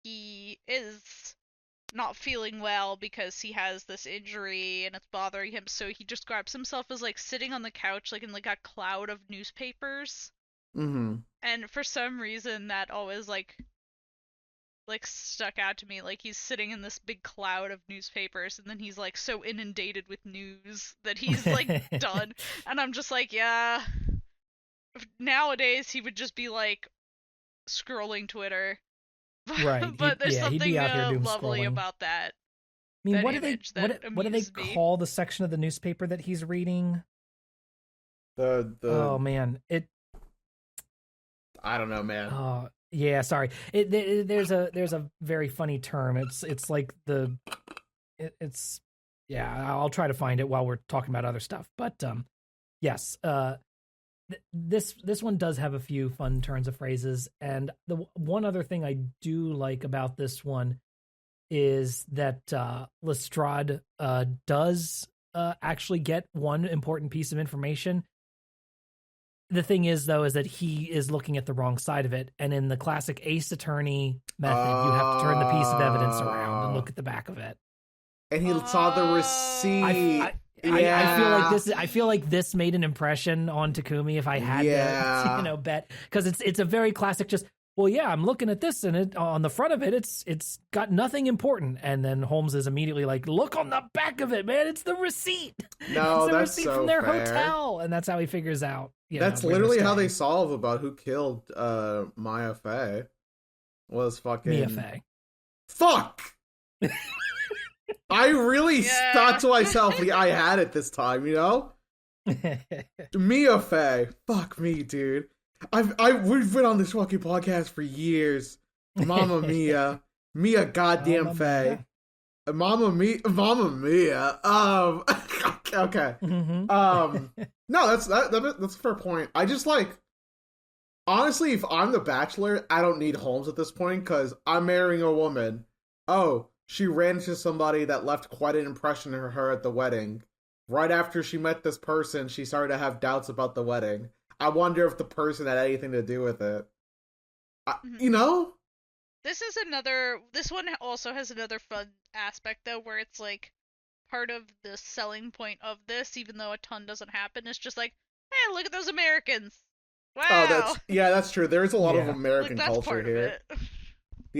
he is not feeling well because he has this injury and it's bothering him, so he describes himself as like sitting on the couch like in like a cloud of newspapers. Mm-hmm. And for some reason that always like stuck out to me, like he's sitting in this big cloud of newspapers and then he's like so inundated with news that he's like done. And I'm just like, yeah, nowadays he would just be like scrolling Twitter. Right. But there's He'd be something out here doom lovely scrolling. about that. I mean, that what do they image that what do they amuses me. call the section of the newspaper that he's reading? The Oh man, I don't know, man. Oh yeah, sorry. There's a very funny term. It's like it's yeah. I'll try to find it while we're talking about other stuff. But yes. This one does have a few fun turns of phrases, and the one other thing I do like about this one is that Lestrade does actually get one important piece of information. The thing is, though, is that he is looking at the wrong side of it, and in the classic ace attorney method, you have to turn the piece of evidence around and look at the back of it. And he saw the receipt. I feel like this made an impression on Takumi if I had to, bet, because it's a very classic. Just well, yeah, I'm looking at this, and it on the front of it, it's got nothing important, and then Holmes is immediately like, look on the back of it, man, it's the receipt. No, it's the that's receipt so from their fair. hotel, and that's how he figures out. That's literally how they solve about who killed Maya Fey. Was fucking Mia Fey. Fuck. I really thought to myself, I had it this time, you know? Mia Fey. Fuck me, dude. We've been on this fucking podcast for years. Mama Mia. Mia goddamn Fey. Mama Mia. Okay. Mm-hmm. No, that's a fair point. I just honestly, if I'm the Bachelor, I don't need Holmes at this point because I'm marrying a woman. Oh, she ran into somebody that left quite an impression on her at the wedding. Right after she met this person, she started to have doubts about the wedding. I wonder if the person had anything to do with it. You know? This one also has another fun aspect, though, where it's like part of the selling point of this, even though a ton doesn't happen, is just like, hey, look at those Americans. Wow. Oh, that's true. There's a lot of American culture here.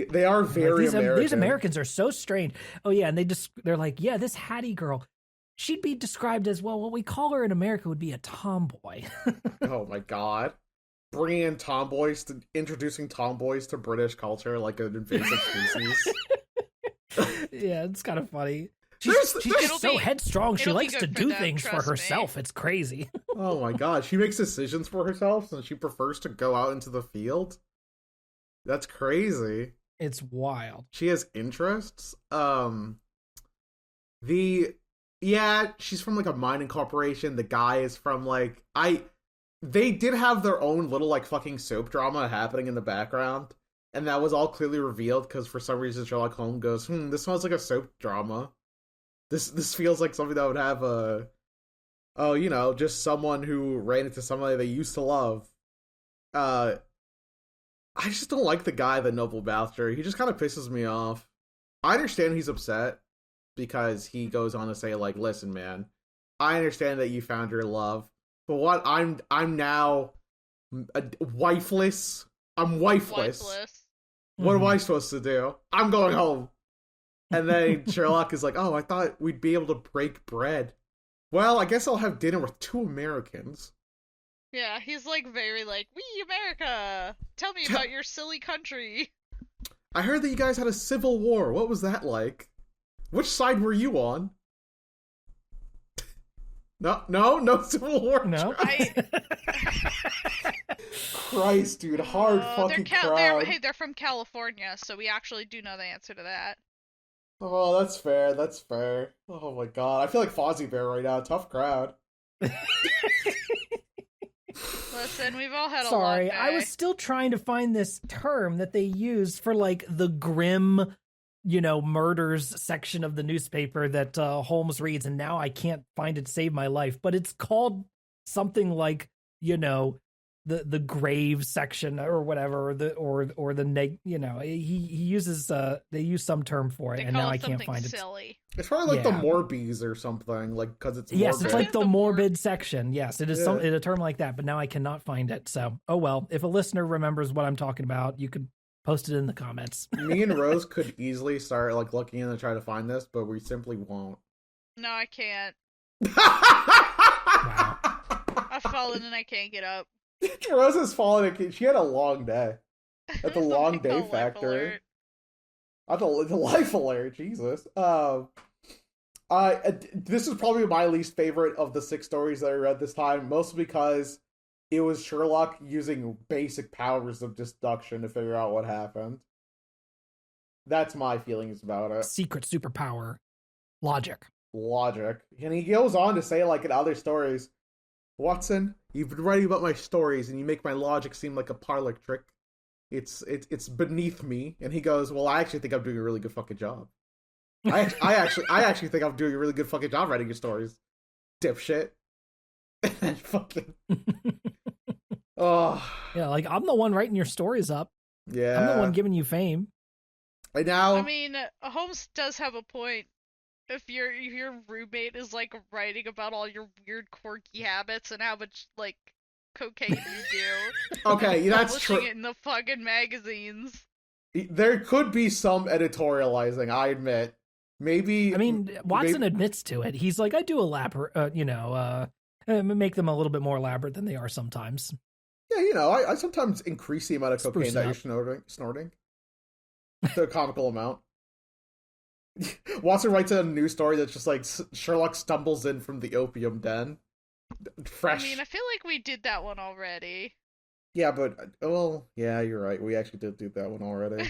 They are very American. These Americans are so strange. Oh yeah, and they're like, yeah, this Hattie girl, she'd be described as, well, what we call her in America would be a tomboy. Oh my god. Bringing in introducing tomboys to British culture like an invasive species. Yeah, it's kind of funny. She's just so headstrong. She likes to do things for herself. It's crazy. Oh my god. She makes decisions for herself and she prefers to go out into the field? That's crazy. It's wild. She has interests. She's from like a mining corporation. The guy is from they did have their own little fucking soap drama happening in the background, and that was all clearly revealed because for some reason Sherlock Holmes goes, this sounds like a soap drama. This feels like something that would have just someone who ran into somebody they used to love. I just don't like the guy, the noble bastard. He just kind of pisses me off. I understand he's upset because he goes on to say, listen, man, I understand that you found your love, but what? I'm now wifeless. I'm wifeless. What am I supposed to do? I'm going home. And then Sherlock is like, oh, I thought we'd be able to break bread. Well, I guess I'll have dinner with 2 Americans. Yeah, he's very we America! Tell me about your silly country. I heard that you guys had a civil war. What was that like? Which side were you on? No civil war. No. Christ, dude, hard fucking crowd. They're from California, so we actually do know the answer to that. Oh, that's fair. That's fair. Oh my god, I feel like Fozzie Bear right now. Tough crowd. Listen, we've all had a long Sorry, day. I was still trying to find this term that they used for the grim, murders section of the newspaper that Holmes reads, and now I can't find it to save my life. But it's called something like, the grave section or whatever, or the neg. He uses they use some term for it, They and call now it I can't something find it. silly. It's probably like the Yeah. Morbies or something, like because it's Yes, morbid. it's like the The morbid section. Yes, it is Yeah. it's a term like that, but now I cannot find it. So, oh well. If a listener remembers what I'm talking about, you could post it in the comments. Me and Rose could easily start like looking in and try to find this, but we simply won't. No, I can't. Wow. I've fallen and I can't get up. Rose has fallen. She had a long day at the long day Life factory. alert. At the life alert, Jesus. This is probably my least favorite of the 6 stories that I read this time, mostly because it was Sherlock using basic powers of deduction to figure out what happened. That's my feelings about it. Secret superpower, logic. Logic. And he goes on to say, like in other stories, Watson, you've been writing about my stories and you make my logic seem like a parlor trick. It's beneath me. And he goes, well, I actually think I'm doing a really good fucking job. I actually think I'm doing a really good fucking job writing your stories, dipshit. And then fucking oh Yeah, like I'm the one writing your stories up. yeah. I'm the one giving you fame. And now I mean, Holmes does have a point. If your roommate is like writing about all your weird, quirky habits and how much like cocaine you do, okay, that's publishing true. it in the fucking magazines. There could be some editorializing, I admit. Maybe I mean, Watson admits to it. He's like, I do elaborate, make them a little bit more elaborate than they are sometimes. Yeah, I sometimes increase the amount of cocaine Spruce that it you're snorting to a comical amount. Watson writes a news story that's just like Sherlock stumbles in from the opium den. Fresh. I mean, I feel like we did that one already. Yeah, but well, yeah, you're right. We actually did do that one already.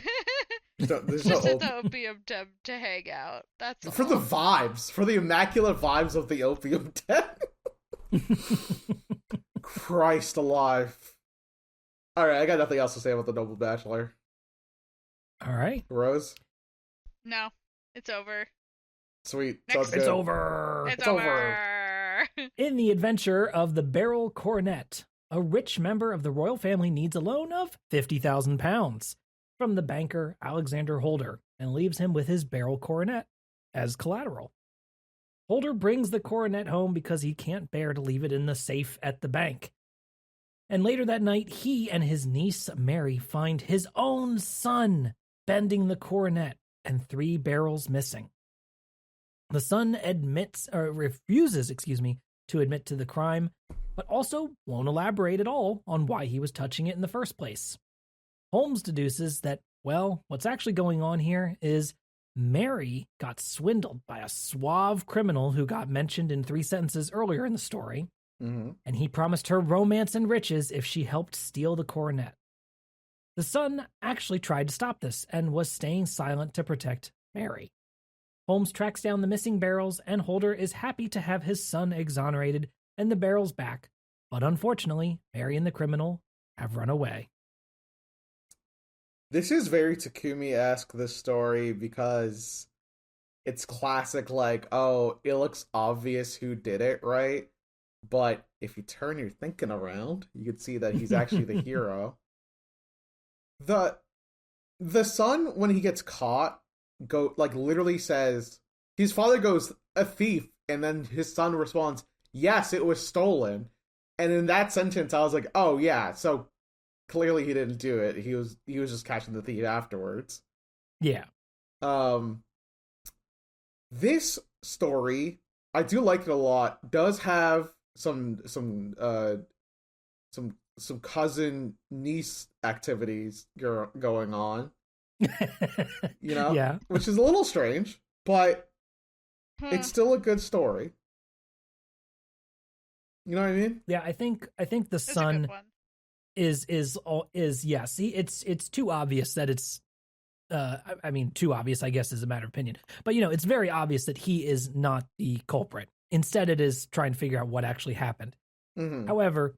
There's no Just at op- the opium den to hang out. That's for all. the vibes, for the immaculate vibes of the opium den. Christ alive! All right, I got nothing else to say about the Noble Bachelor. All right. Rose, No, it's over. sweet, Next. sounds good. It's over. It's over. over. In the adventure of the Beryl Coronet, a rich member of the royal family needs a loan of £50,000 from the banker Alexander Holder and leaves him with his Beryl Coronet as collateral. Holder brings the coronet home because he can't bear to leave it in the safe at the bank. And later that night, he and his niece Mary find his own son bending the coronet and 3 barrels missing. The son refuses to admit to the crime, but also won't elaborate at all on why he was touching it in the first place. Holmes deduces that, well, what's actually going on here is Mary got swindled by a suave criminal who got mentioned in 3 sentences earlier in the story, and he promised her romance and riches if she helped steal the coronet. The son actually tried to stop this and was staying silent to protect Mary. Holmes tracks down the missing barrels, and Holder is happy to have his son exonerated and the barrels back, but unfortunately, Mary and the criminal have run away. This is very Takumi-esque, this story, because it's classic, like, oh, it looks obvious who did it, right? But if you turn your thinking around, you can see that he's actually the hero. The son, when he gets caught, literally says, his father goes, a thief, and then his son responds, yes, it was stolen. And in that sentence, I was like, oh yeah, so clearly he didn't do it. He was just catching the thief afterwards. Yeah. This story, I do like it a lot, does have some cousin niece activities going on. Yeah. Which is a little strange, but it's still a good story. You know what I mean? Yeah, I think the It's a son good one. is yes. It's too obvious that it's too obvious, I guess, is a matter of opinion. But it's very obvious that he is not the culprit. Instead, it is trying to figure out what actually happened. Mm-hmm. However,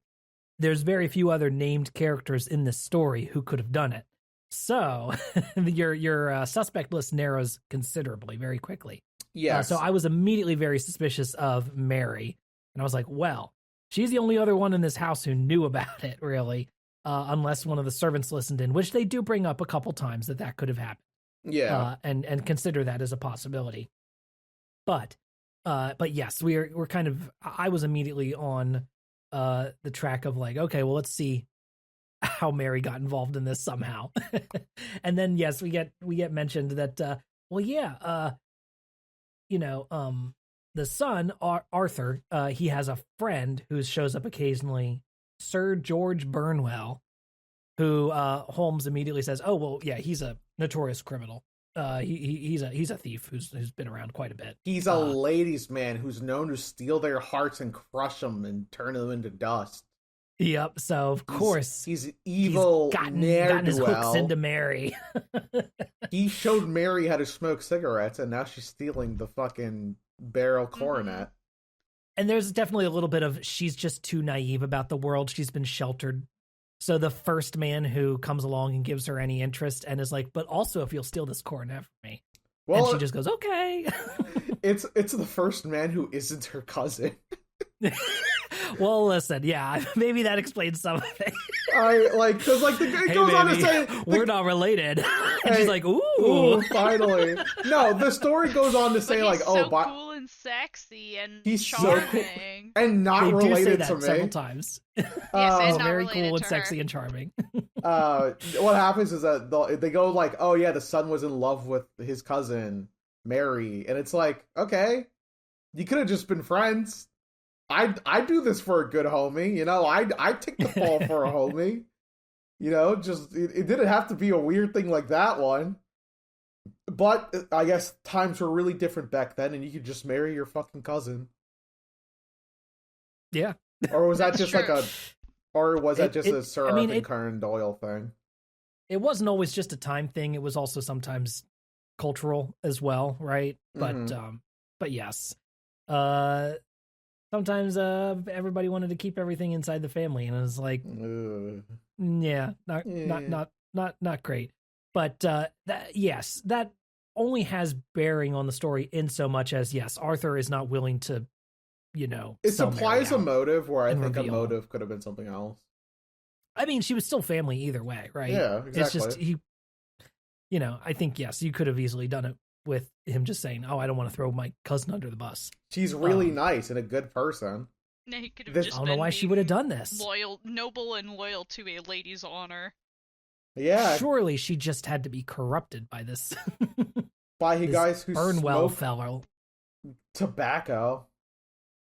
there's very few other named characters in this story who could have done it. So your suspect list narrows considerably very quickly. Yes. So I was immediately very suspicious of Mary, and I was like, well, She's the only other one in this house who knew about it, really, unless one of the servants listened in, which they do bring up a couple times that could have happened. Yeah. And consider that as a possibility. But yes, we're kind of. I was immediately on the track of like, okay, well, let's see how Mary got involved in this somehow. And then yes, we get mentioned that the son Arthur, he has a friend who shows up occasionally, Sir George Burnwell, who Holmes immediately says, oh well, yeah, he's a notorious criminal. He's a thief who's been around quite a bit. He's a ladies' man who's known to steal their hearts and crush them and turn them into dust. Yep. So of course he's evil. He's gotten his hooks into Mary. He showed Mary how to smoke cigarettes, and now she's stealing the fucking barrel coronet. And there's definitely a little bit of she's just too naive about the world. She's been sheltered. So the first man who comes along and gives her any interest and is like, but also if you'll steal this coronet from me. Well, and she just goes, okay. It's the first man who isn't her cousin. Well, listen, yeah, maybe that explains some of it. Because it goes on to say we're not related. And she's like, ooh, finally. No, the story goes on to say he's so cool and sexy and he's charming. So cool and not they related do say that to me several times. Yes, and very cool and her. sexy and charming. What happens is that they go like, oh yeah, the son was in love with his cousin Mary, and it's like, okay, you could have just been friends. I do this for a good homie, I take the fall for a homie, just it didn't have to be a weird thing like that one. But I guess times were really different back then, and you could just marry your fucking cousin. Yeah. Or was that just true. a Sir Arthur Conan Doyle thing? It wasn't always just a time thing. It was also sometimes cultural as well, right? But yes. Sometimes everybody wanted to keep everything inside the family, and it was like, yeah, not great. But that only has bearing on the story in so much as yes, Arthur is not willing to, it supplies a motive where I think reveal. A motive could have been something else. I mean, she was still family either way, right? Yeah, exactly. It's just I think yes, you could have easily done it with him just saying, "Oh, I don't want to throw my cousin under the bus." She's really nice and a good person. No, he could have just I don't know why she would have done this. Noble and loyal to a lady's honor. Yeah. Surely she just had to be corrupted by this. By the guys who Burnwell smoke fellow. Tobacco.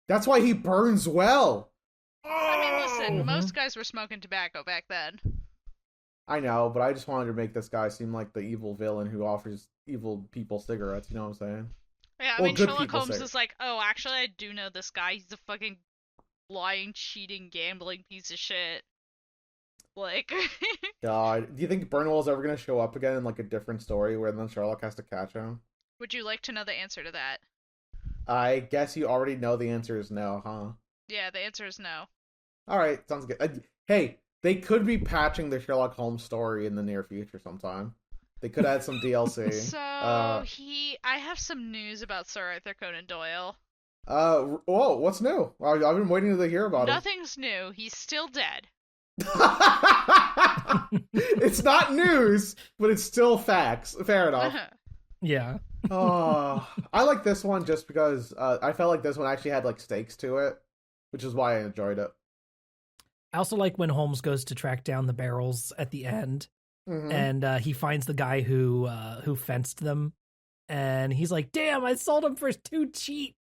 That's why he burns well. I mean, listen, most guys were smoking tobacco back then. I know, but I just wanted to make this guy seem like the evil villain who offers evil people cigarettes, you know what I'm saying? Yeah, I mean, Sherlock Holmes is like, oh, actually, I do know this guy. He's a fucking lying, cheating, gambling piece of shit. Like... God, do you think Burnwell's ever going to show up again in, like, a different story where then Sherlock has to catch him? Would you like to know the answer to that? I guess you already know the answer is no, huh? Yeah, the answer is no. Alright, sounds good. Hey, they could be patching the Sherlock Holmes story in the near future sometime. They could add some DLC. So, I have some news about Sir Arthur Conan Doyle. Whoa, what's new? I've been waiting to hear about it. Nothing's new. He's still dead. It's not news, but it's still facts. Fair enough. Yeah. I like this one just because I felt like this one actually had like stakes to it, which is why I enjoyed it. I also like when Holmes goes to track down the barrels at the end, and he finds the guy who fenced them, and he's like, "Damn, I sold them for too cheap."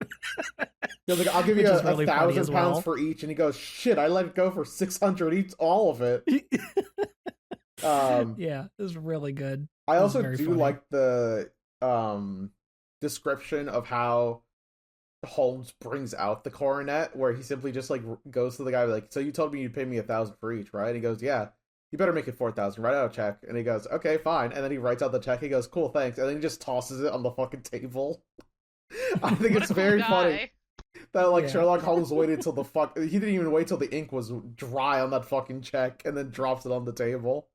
Like, I'll give you really 1,000 pounds for each, and he goes, "Shit, I let it go for 600 each, all of it." Yeah, it was really good. I also do like the description of how Holmes brings out the coronet, where he simply just like goes to the guy like, "So you told me you'd pay me 1,000 for each, right?" And he goes, "Yeah, you better make it 4,000. Write out a check." And he goes, "Okay, fine." And then he writes out the check. He goes, "Cool, thanks." And then he just tosses it on the fucking table. I think it's very funny that like Sherlock Holmes waited till he didn't even wait till the ink was dry on that fucking check and then drops it on the table.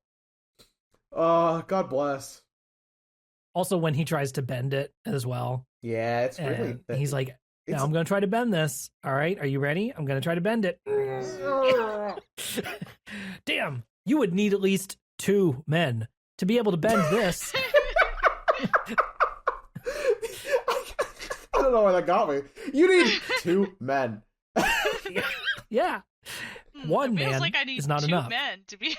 God bless. Also, when he tries to bend it as well. Yeah, it's really... He's like, Now I'm going to try to bend this. All right, are you ready? I'm going to try to bend it. Damn, you would need at least 2 men to be able to bend this. I don't know why that got me. You need 2 men. Yeah. One man like I need is not 2 enough. men to be.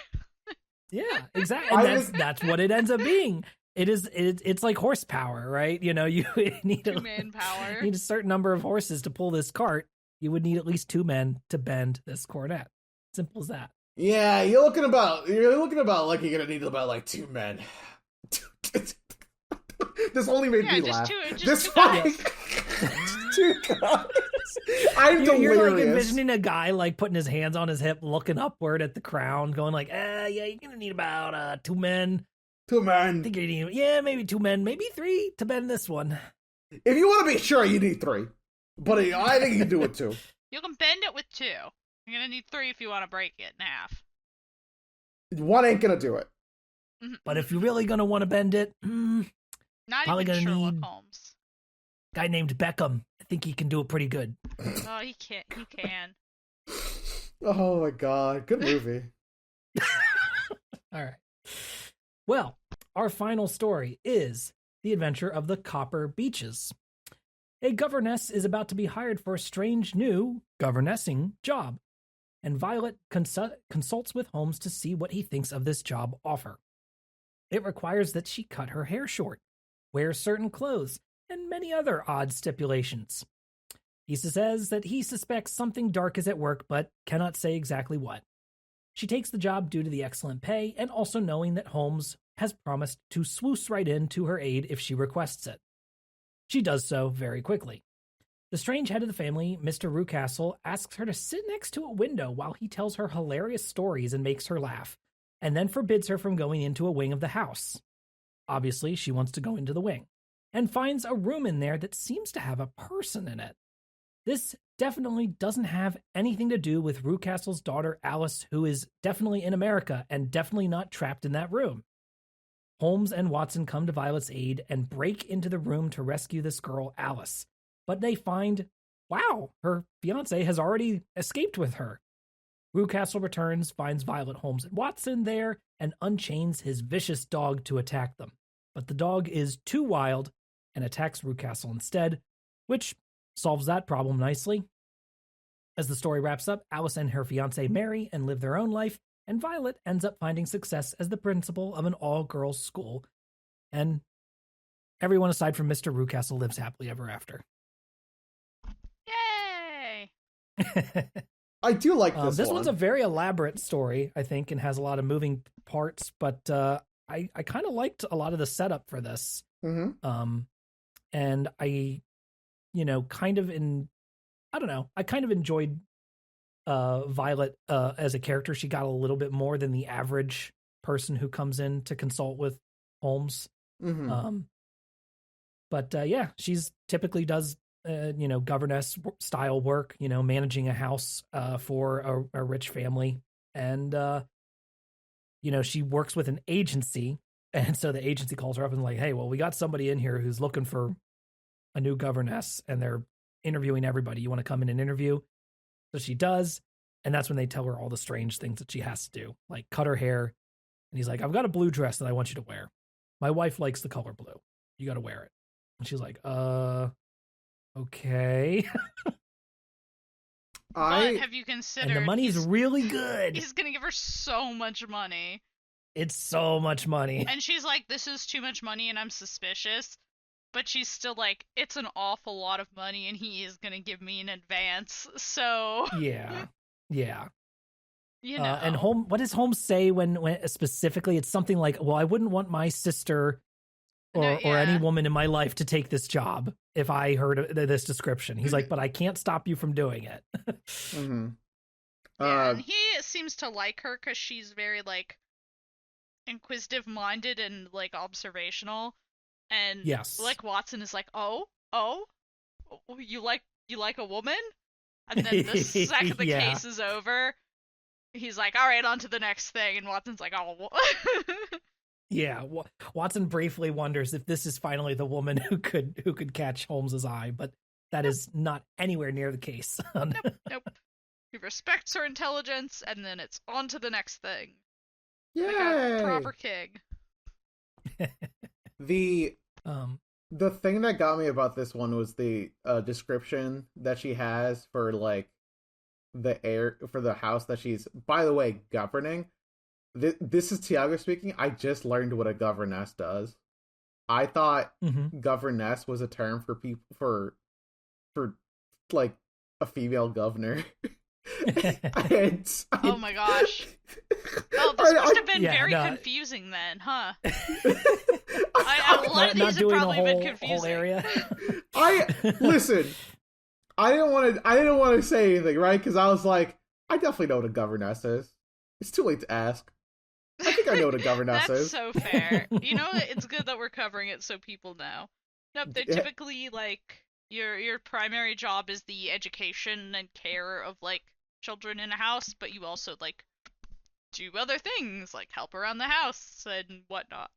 Yeah, exactly. And that's what it ends up being. It's like horsepower, right? You know, you need 2 manpower. need a certain number of horses to pull this cart. You would need at least 2 men to bend this cornet. Simple as that. Yeah, you're looking about like you're gonna need about like 2 men. This only made me laugh. This fucking 2 guys. I'm delirious. You're like envisioning a guy like putting his hands on his hip, looking upward at the crown, going like, yeah, you're gonna need about 2 men. 2 men. I think you need, maybe 2 men, maybe 3 to bend this one. If you want to be sure, you need 3. But I think you can do it 2. You can bend it with 2. You're gonna need 3 if you want to break it in half. 1 ain't gonna do it. But if you're really gonna want to bend it, not probably even gonna Sherlock need Holmes. Guy named Beckham. I think he can do it pretty good. Oh, he can't. He can. Oh my god, good movie. All right. Well, our final story is The Adventure of the Copper Beeches. A governess is about to be hired for a strange new governessing job, and Violet consults with Holmes to see what he thinks of this job offer. It requires that she cut her hair short, wear certain clothes, and many other odd stipulations. He says that he suspects something dark is at work, but cannot say exactly what. She takes the job due to the excellent pay and also knowing that Holmes has promised to swoosh right in to her aid if she requests it. She does so very quickly. The strange head of the family, Mr. Rucastle, asks her to sit next to a window while he tells her hilarious stories and makes her laugh, and then forbids her from going into a wing of the house. Obviously, she wants to go into the wing, and finds a room in there that seems to have a person in it. This definitely doesn't have anything to do with Rucastle's daughter Alice, who is definitely in America and definitely not trapped in that room. Holmes and Watson come to Violet's aid and break into the room to rescue this girl, Alice. But they find, wow, her fiancé has already escaped with her. Rucastle returns, finds Violet, Holmes, and Watson there, and unchains his vicious dog to attack them. But the dog is too wild and attacks Rucastle instead, which solves that problem nicely. As the story wraps up, Alice and her fiancé marry and live their own life, and Violet ends up finding success as the principal of an all-girls school. And everyone aside from Mr. Rucastle lives happily ever after. Yay! I do like this one. This one's a very elaborate story, I think, and has a lot of moving parts, but I kind of liked a lot of the setup for this. Mm-hmm. And I kind of enjoyed Violet as a character. She got a little bit more than the average person who comes in to consult with Holmes. Mm-hmm. But she's typically does governess style work, managing a house for a rich family, and she works with an agency, and so the agency calls her up and like, hey, well, we got somebody in here who's looking for a new governess, and they're interviewing everybody. You want to come in and interview? So she does, and that's when they tell her all the strange things that she has to do, like cut her hair. And he's like, I've got a blue dress that I want you to wear. My wife likes the color blue. You got to wear it. And she's like, okay. But have you considered? And the money's really good. He's gonna give her so much money. It's so much money. And she's like, this is too much money and I'm suspicious. But she's still like, it's an awful lot of money and he is gonna give me an advance. So Yeah. And what does Holmes say when specifically it's something like, well, I wouldn't want my sister or any woman in my life to take this job if I heard this description. He's like, but I can't stop you from doing it. Mm-hmm. And he seems to like her because she's very like inquisitive minded and like observational. And yes, like Watson is like, oh, you like a woman? And then the second the case is over, he's like, all right, on to the next thing. And Watson's like, oh. Yeah, Watson briefly wonders if this is finally the woman who could catch Holmes's eye, but That is not anywhere near the case. Nope. He respects her intelligence, and then it's on to the next thing. Yay! Like a proper king. The Um, the thing that got me about this one was the description that she has for like the house that she's, by the way, governing. This is Tiago speaking. I just learned what a governess does. I thought governess was a term for people for like a female governor. Oh my gosh. Oh, this must have been very confusing then, huh? A lot of these have probably been confusing. Whole area. Listen. I didn't want to say anything, right? Because I was like, I definitely know what a governess is. It's too late to ask. I think I know what a governess is. That's so fair. You know, it's good that we're covering it so people know. Nope, they're typically like your primary job is the education and care of like children in a house, but you also like do other things like help around the house and whatnot.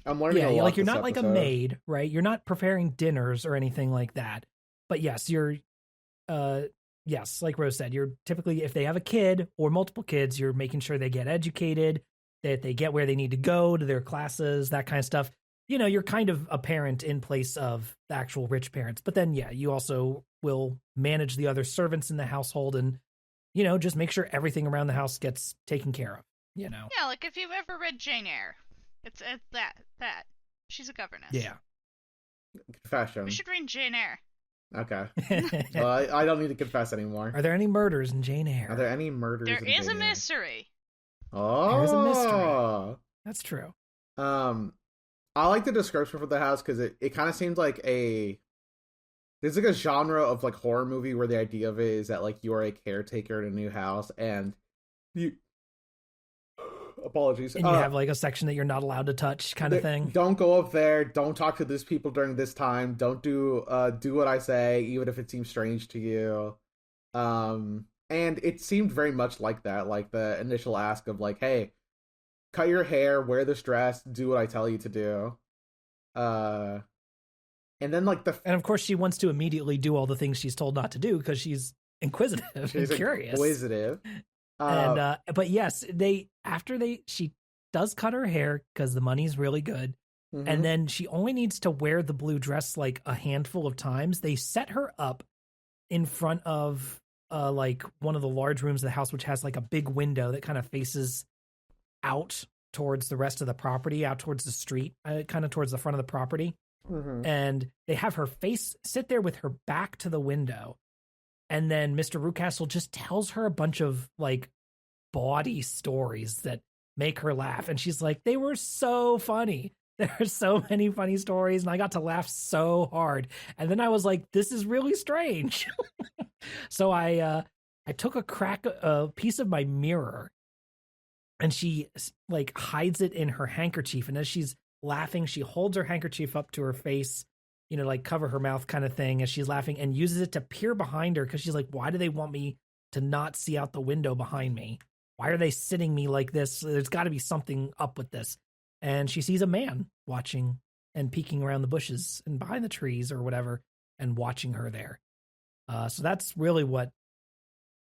I'm learning a lot. Like you're not like a maid, right? You're not preparing dinners or anything like that. But yes, you're yes, like Rose said, you're typically, if they have a kid or multiple kids, you're making sure they get educated, that they get where they need to go to their classes, that kind of stuff. You know, you're kind of a parent in place of the actual rich parents. But then, yeah, you also will manage the other servants in the household and, you know, just make sure everything around the house gets taken care of, you know? Yeah, like if you've ever read Jane Eyre, it's that. She's a governess. Yeah. Confession. We should read Jane Eyre. Okay. Well, I don't need to confess anymore. Are there any murders in Jane Eyre? Are there any murders in Jane Eyre? There is a mystery. Oh. There is a mystery. That's true. I like the description for the house because it kind of seems like there's like a genre of like horror movie where the idea of it is that like you are a caretaker in a new house and you apologies. And you have like a section that you're not allowed to touch kind of thing. Don't go up there. Don't talk to these people during this time. Don't do what I say, even if it seems strange to you. And it seemed very much like that, like the initial ask of like, hey, cut your hair, wear this dress, do what I tell you to do. And then like and of course she wants to immediately do all the things she's told not to do because she's inquisitive and curious. Inquisitive. And but yes, she does cut her hair because the money's really good, and then she only needs to wear the blue dress like a handful of times. They set her up in front of like one of the large rooms of the house, which has like a big window that kind of faces out towards the rest of the property, out towards the street, kind of towards the front of the property. And they have her sit there with her back to the window. And then Mr. Rucastle just tells her a bunch of like bawdy stories that make her laugh. And she's like, they were so funny. There are so many funny stories. And I got to laugh so hard. And then I was like, this is really strange. So I took a piece of my mirror and she like hides it in her handkerchief. And as she's laughing, she holds her handkerchief up to her face, you know, like cover her mouth kind of thing as she's laughing, and uses it to peer behind her because she's like, why do they want me to not see out the window behind me? Why are they sitting me like this? There's got to be something up with this. And she sees a man watching and peeking around the bushes and behind the trees or whatever and watching her there. So that's really what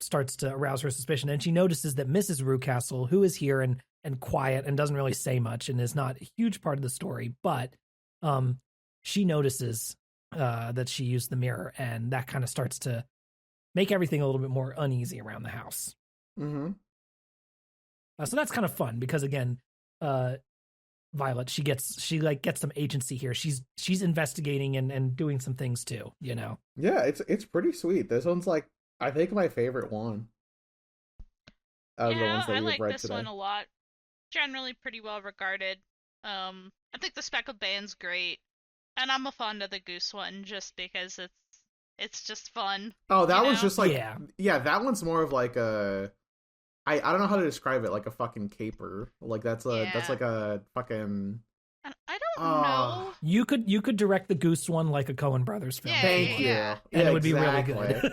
starts to arouse her suspicion. And she notices that Mrs. Rucastle, who is here and quiet and doesn't really say much and is not a huge part of the story, but she notices that she used the mirror, and that kind of starts to make everything a little bit more uneasy around the house. So that's kind of fun because again, Violet, she gets some agency here. She's investigating and doing some things too, you know? Yeah, it's pretty sweet. This one's like, I think my favorite one. Yeah, I like this one a lot. Generally pretty well regarded. I think the Speckled Band's great. And I'm a fond of the Goose one just because it's just fun. Oh, that one's just like yeah, that one's more of like a I don't know how to describe it, like a fucking caper. Like that's like a fucking I don't know. You could direct the Goose one like a Coen Brothers film. Yeah, Thank you. yeah. And it would be really good.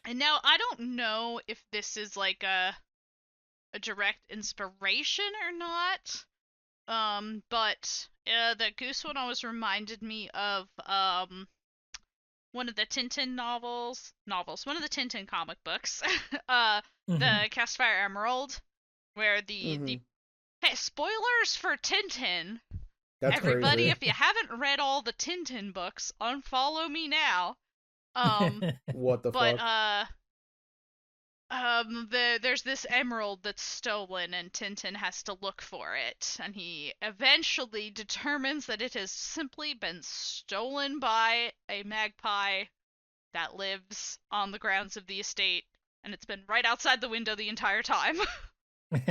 And now I don't know if this is like a direct inspiration or not. But the Goose one always reminded me of one of the Tintin one of the Tintin comic books, Mhm. the Castfire Emerald, where the Mhm. hey, spoilers for Tintin. That's Everybody, crazy. if you haven't read all the Tintin books, unfollow me now. What the But fuck? there's this emerald that's stolen, and Tintin has to look for it, and he eventually determines that it has simply been stolen by a magpie that lives on the grounds of the estate, and it's been right outside the window the entire time.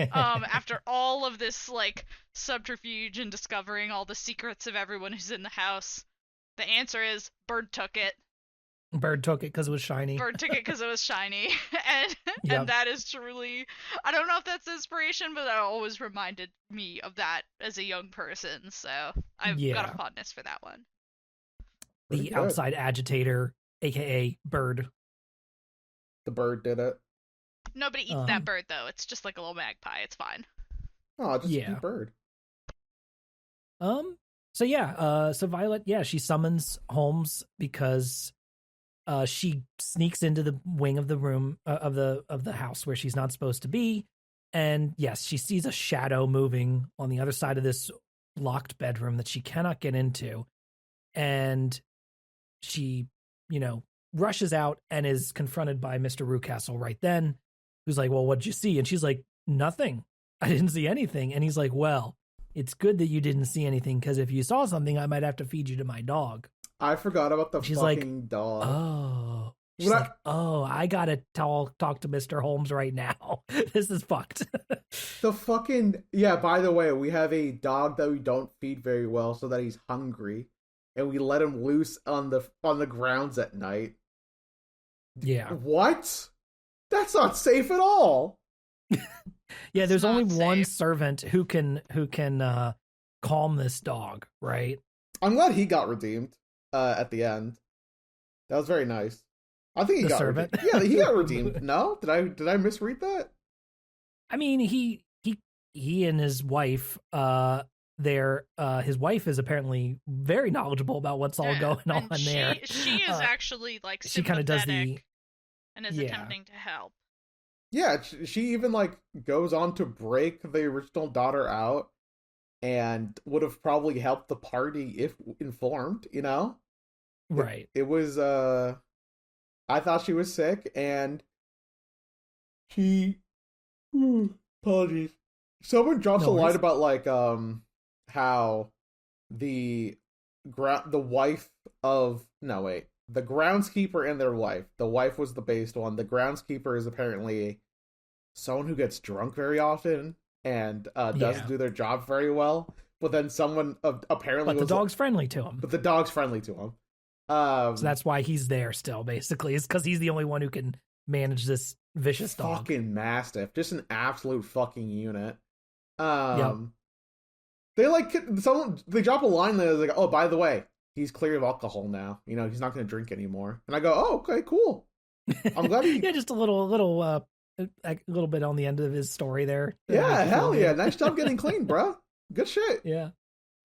After all of this like subterfuge and discovering all the secrets of everyone who's in the house, the answer is Bird took it. Bird took it because it was shiny. Bird took it because it was shiny, and Yep. that is truly, I don't know if that's inspiration, but that always reminded me of that as a young person. So I've got Yeah. a fondness for that one. Pretty The good. outside agitator, aka Bird. The bird did it. Nobody eats that bird though. It's just like a little magpie. It's fine. Oh, just a Yeah. cute bird. So yeah, so Violet, yeah, she summons Holmes because she sneaks into the wing of the room of the house where she's not supposed to be, and yes, she sees a shadow moving on the other side of this locked bedroom that she cannot get into, and she, rushes out and is confronted by Mr. Rucastle right then, who's like, "Well, what'd you see?" And she's like, "Nothing. I didn't see anything." And he's like, "Well, it's good that you didn't see anything, because if you saw something, I might have to feed you to my dog." I forgot about the She's like, fucking dog. Oh. She's What I- like, "Oh, I gotta talk to Mr. Holmes right now. This is fucked." The fucking yeah. By the way, we have a dog that we don't feed very well, so that he's hungry, and we let him loose on the grounds at night. Yeah. What? That's not safe at all. Yeah, there's It's only not one safe. servant who can calm this dog, right? I'm glad he got redeemed at the end. That was very nice. I think he The got servant? redeemed. Yeah, he got redeemed. No, did I misread that? I mean, he and his wife, his wife is apparently very knowledgeable about what's all Yeah, going and on there. She is actually like She kind of does the sympathetic and is yeah. attempting to help. Yeah, she even like goes on to break the original daughter out, and would have probably helped the party if informed. right. It was I thought she was sick, and she apologies. Someone drops No a line worries. about like how the wife of no wait the groundskeeper and their wife. The wife was the based one. The groundskeeper is apparently someone who gets drunk very often and doesn't do their job very well. But then someone apparently But the dog's friendly to him. but the dog's friendly to him. So that's why he's there still, basically. It's because he's the only one who can manage this vicious dog. fucking mastiff, just an absolute fucking unit. Yep. They drop a line that's like, oh, by the way, he's clear of alcohol now. He's not going to drink anymore. And I go, oh, okay, cool. I'm glad he. Yeah, just a little bit on the end of his story there. Yeah, hell yeah, nice job getting clean, bro. Good shit. Yeah.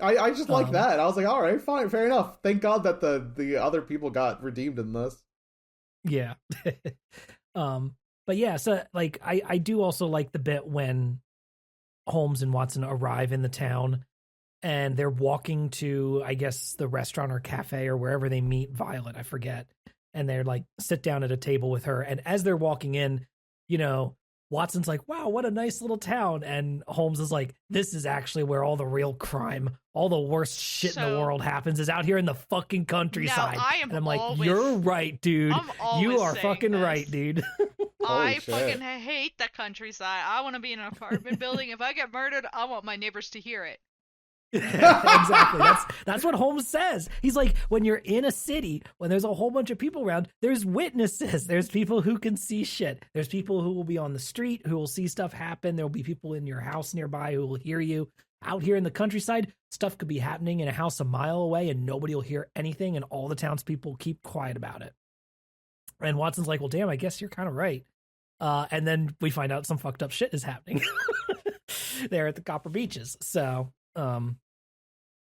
I just like that. I was like, all right, fine, fair enough. Thank God that the other people got redeemed in this. Yeah. But yeah, so like I do also like the bit when Holmes and Watson arrive in the town and they're walking to, I guess, the restaurant or cafe or wherever they meet Violet, I forget. And they're like sit down at a table with her, and as they're walking in, Watson's like, "Wow, what a nice little town." And Holmes is like, "This is actually where all the real crime, all the worst shit in the So- world happens, is out here in the fucking countryside." Now, I am and I'm like, always- "You're right, dude. I'm always You are saying fucking this. right, dude." I shit. fucking hate the countryside. I want to be in an apartment building. If I get murdered, I want my neighbors to hear it. Exactly. That's what Holmes says. He's like, when you're in a city, when there's a whole bunch of people around, there's witnesses. There's people who can see shit. There's people who will be on the street who will see stuff happen. There'll be people in your house nearby who will hear you. Out here in the countryside, stuff could be happening in a house a mile away and nobody will hear anything, and all the townspeople keep quiet about it. And Watson's like, "Well, damn, I guess you're kind of right." And then we find out some fucked up shit is happening there at the Copper Beaches. So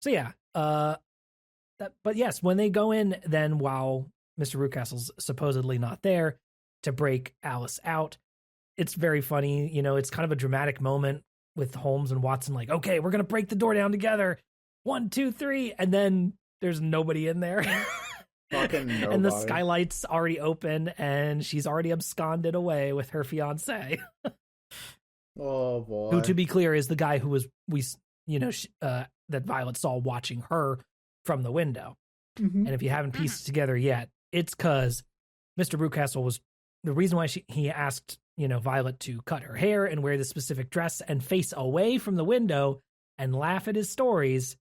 yeah, but yes, when they go in, then while Mr. Rootcastle's supposedly not there to break Alice out. It's very funny. You know, it's kind of a dramatic moment with Holmes and Watson like, okay, we're going to break the door down together. 1, 2, 3. And then there's nobody in there. Fucking nobody. And the skylight's already open and she's already absconded away with her fiance. Oh boy. Who, to be clear, is the guy who was, that Violet saw watching her from the window. Mm-hmm. And if you haven't pieced it together yet, it's because Mr. Rootcastle was the reason why he asked, Violet to cut her hair and wear the specific dress and face away from the window and laugh at his stories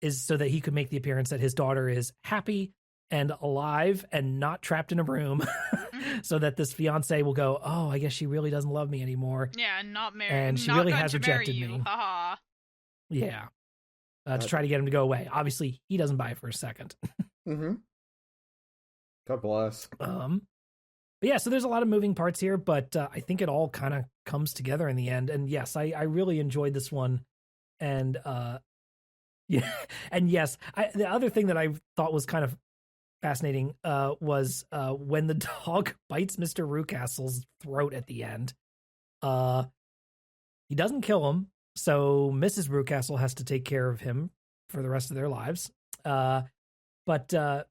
is so that he could make the appearance that his daughter is happy and alive and not trapped in a room so that this fiance will go, oh, I guess she really doesn't love me anymore. Yeah, not married. And she not really going has to rejected marry you. me. Haha. Yeah. To try to get him to go away. Obviously, he doesn't buy it for a second. Mm-hmm. God bless. But yeah, so there's a lot of moving parts here, but I think it all kind of comes together in the end. And yes, I really enjoyed this one. And yeah, and yes, the other thing that I thought was kind of fascinating was when the dog bites Mr. Rootcastle's throat at the end. He doesn't kill him, so Mrs. Rootcastle has to take care of him for the rest of their lives. But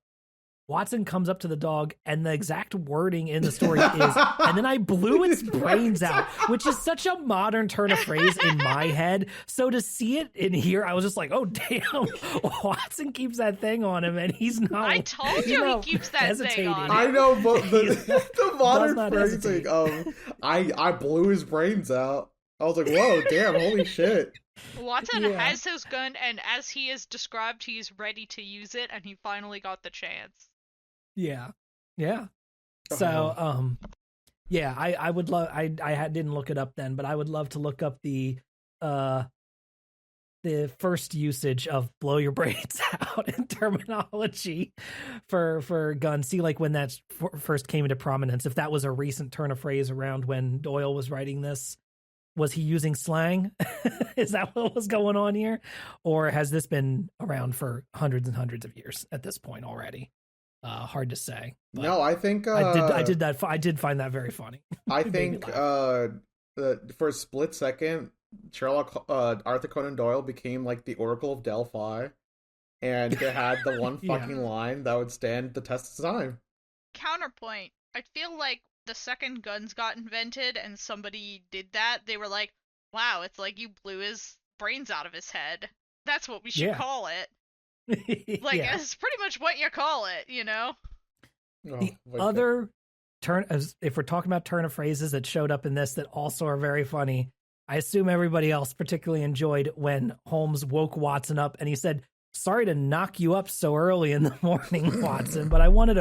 Watson comes up to the dog, and the exact wording in the story is, and then I blew its brains out, which is such a modern turn of phrase in my head. So to see it in here, I was just like, oh, damn, Watson keeps that thing on him, and he's not. I told you he keeps that thing on him. I know, but the modern phrasing of, I blew his brains out. I was like, whoa, damn, holy shit. Watson has his gun, and as he is described, he's ready to use it, and he finally got the chance. Yeah. So, yeah, I would love. I didn't look it up then, but I would love to look up the first usage of "blow your brains out" in terminology for guns. See, like when that first came into prominence. If that was a recent turn of phrase around when Doyle was writing this, was he using slang? Is that what was going on here, or has this been around for hundreds and hundreds of years at this point already? Hard to say. No, I think I did find that very funny. I think for a split second, Arthur Conan Doyle became like the Oracle of Delphi, and it had the one fucking line that would stand the test of time. Counterpoint: I feel like the second guns got invented and somebody did that, they were like, "Wow, it's like you blew his brains out of his head." That's what we should call it. Like, it's pretty much what you call it, The other turn, if we're talking about turn of phrases that showed up in this that also are very funny, I assume everybody else particularly enjoyed when Holmes woke Watson up and he said, "Sorry to knock you up so early in the morning, Watson, but I wanted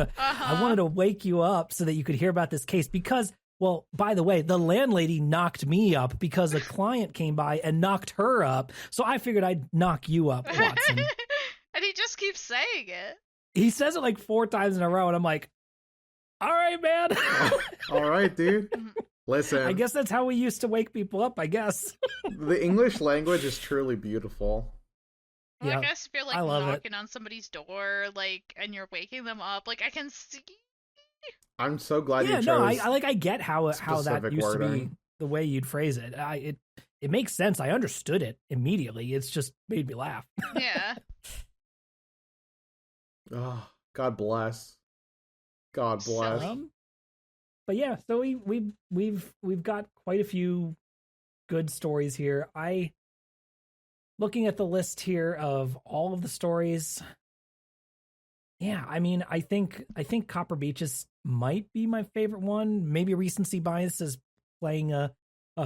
to wake you up so that you could hear about this case because, well, by the way, the landlady knocked me up because a client came by and knocked her up, so I figured I'd knock you up, Watson." And he just keeps saying it. He says it like 4 times in a row, and I'm like, all right, man. All right, dude. Listen. I guess that's how we used to wake people up, I guess. The English language is truly beautiful. Well, I guess if you're like knocking on somebody's door, like, and you're waking them up, like, I can see. I'm so glad you chose. Yeah, no, I get how that used to be the way you'd phrase it. It makes sense. I understood it immediately. It's just made me laugh. Yeah. Oh, God bless. God bless. But yeah, so we've got quite a few good stories here. Looking at the list here of all of the stories. Yeah, I mean, I think Copper Beaches might be my favorite one. Maybe recency bias is playing a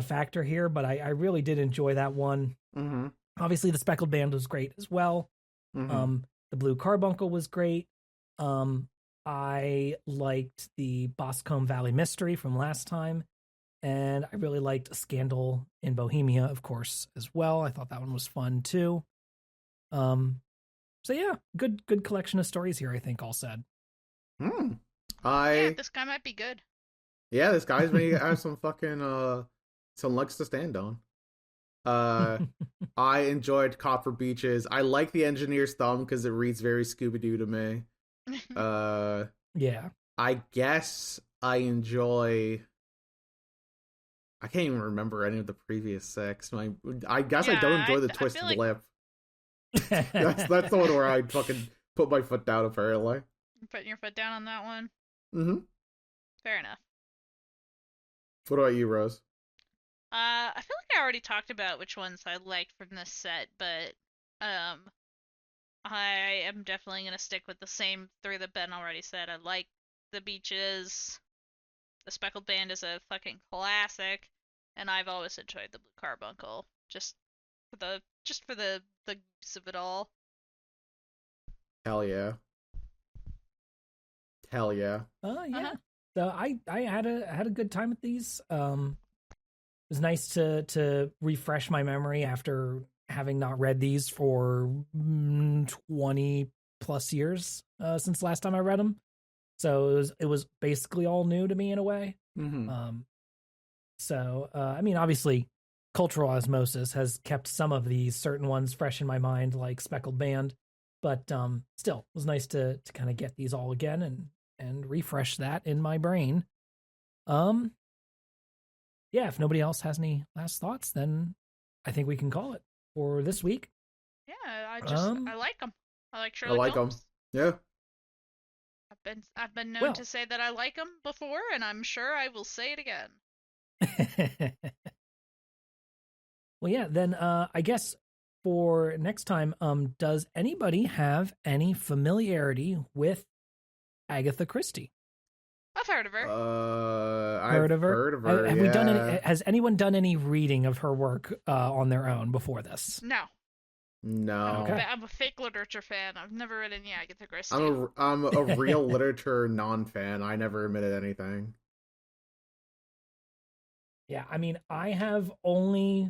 factor here, but I really did enjoy that one. Mm-hmm. Obviously, the Speckled Band was great as well. Mm-hmm. The Blue Carbuncle was great. I liked the Boscombe Valley Mystery from last time, and I really liked Scandal in Bohemia, of course, as well. I thought that one was fun too. So yeah, good collection of stories here, I think, all said. Yeah, this guy might be good. Yeah, this guy's may have some fucking some legs to stand on. I enjoyed Copper Beaches. I like the Engineer's Thumb because it reads very Scooby-Doo to me. Yeah. I guess I enjoy. I can't even remember any of the previous 6. I guess I Yeah, don't enjoy the I feel twisted like lip. That's the one where I fucking put my foot down. Apparently. putting your foot down on that one. Mm-hmm. Fair enough. What about you, Rose? I feel like I already talked about which ones I liked from this set, but I am definitely gonna stick with the same 3 that Ben already said. I like the beaches. The Speckled Band is a fucking classic, and I've always enjoyed the Blue Carbuncle for the use of it all. Hell yeah. Hell yeah. Yeah. Uh-huh. So I had a good time with these. It was nice to refresh my memory after having not read these for 20 plus years since last time I read them. So it was basically all new to me in a way. Mm-hmm. I mean, obviously, cultural osmosis has kept some of these certain ones fresh in my mind, like Speckled Band, but still, it was nice to kind of get these all again and refresh that in my brain. Yeah, if nobody else has any last thoughts, then I think we can call it for this week. Yeah, I like them. I like I Sherlock like them. Holmes. Yeah. I've been known to say that I like them before, and I'm sure I will say it again. Well, yeah, then I guess for next time, does anybody have any familiarity with Agatha Christie? I've heard of her. I've Heard of her? Heard of her. Have yeah. we done any? Has anyone done any reading of her work on their own before this? No. No. Okay. I'm a fake literature fan. I've never read any Agatha Christie. I'm a real literature non-fan. I never admitted anything. Yeah, I mean, I have only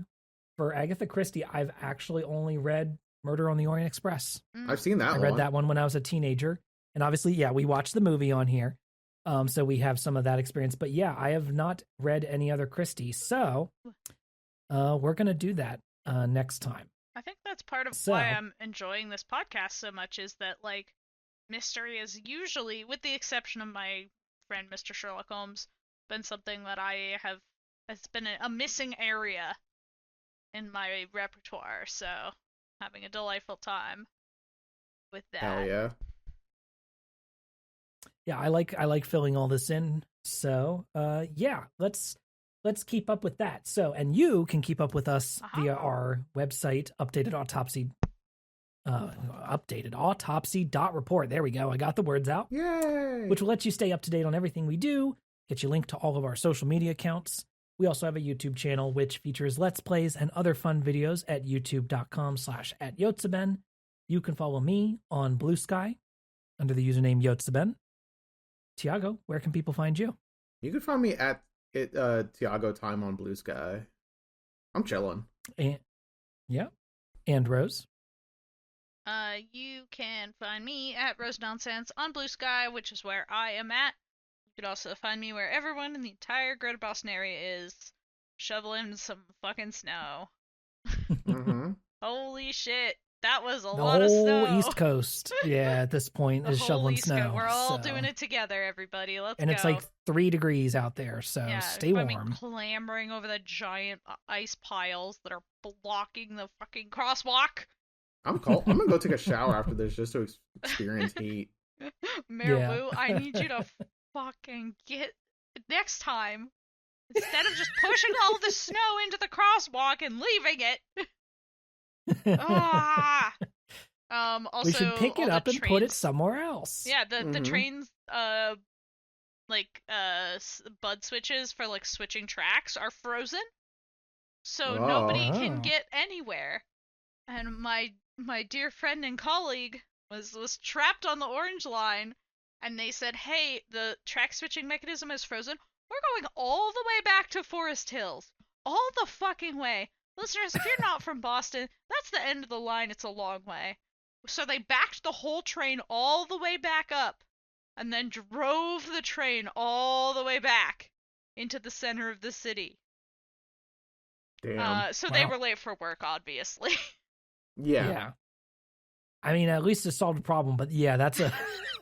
for Agatha Christie, I've actually only read Murder on the Orient Express. I've seen that I read that one when I was a teenager. And obviously, yeah, we watched the movie on here. So we have some of that experience. But yeah, I have not read any other Christie. So we're going to do that next time. I think that's part of why I'm enjoying this podcast so much is that, like, mystery is usually, with the exception of my friend Mr. Sherlock Holmes, been something that it's been a missing area in my repertoire. So having a delightful time with that. Hell yeah. Yeah, I like filling all this in. So, yeah, let's keep up with that. So, and you can keep up with us via our website, autopsy.report. There we go. I got the words out. Yay! Which will let you stay up to date on everything we do, get you linked to all of our social media accounts. We also have a YouTube channel, which features Let's Plays and other fun videos at youtube.com/@Yotseben. You can follow me on Blue Sky under the username Yotseben. Tiago, where can people find you? You can find me at Tiago Time on Blue Sky. I'm chilling. And Rose? You can find me at Rose Nonsense on Blue Sky, which is where I am at. You can also find me where everyone in the entire Greater Boston area is shoveling some fucking snow. Mm-hmm. Holy shit. That was a lot of snow. snow. The whole East Coast, yeah, at this point is shoveling snow. We're all doing it together, everybody. Let's go. And it's like 3 degrees out there, so stay warm. Clambering over the giant ice piles that are blocking the fucking crosswalk. I'm gonna go take a shower after this just to experience heat. Mayor Wu, I need you to fucking get next time. Instead of just pushing all the snow into the crosswalk and leaving it. Also, we should pick it up and put it somewhere else. Yeah, the trains, bud switches for like switching tracks are frozen, so nobody can get anywhere. And my dear friend and colleague was trapped on the orange line, and they said, "Hey, the track switching mechanism is frozen. We're going all the way back to Forest Hills, all the fucking way." Listeners, if you're not from Boston, that's the end of the line. It's a long way. So they backed the whole train all the way back up and then drove the train all the way back into the center of the city. Damn. So they were late for work, obviously. Yeah. I mean, at least it solved the problem, but yeah, that's a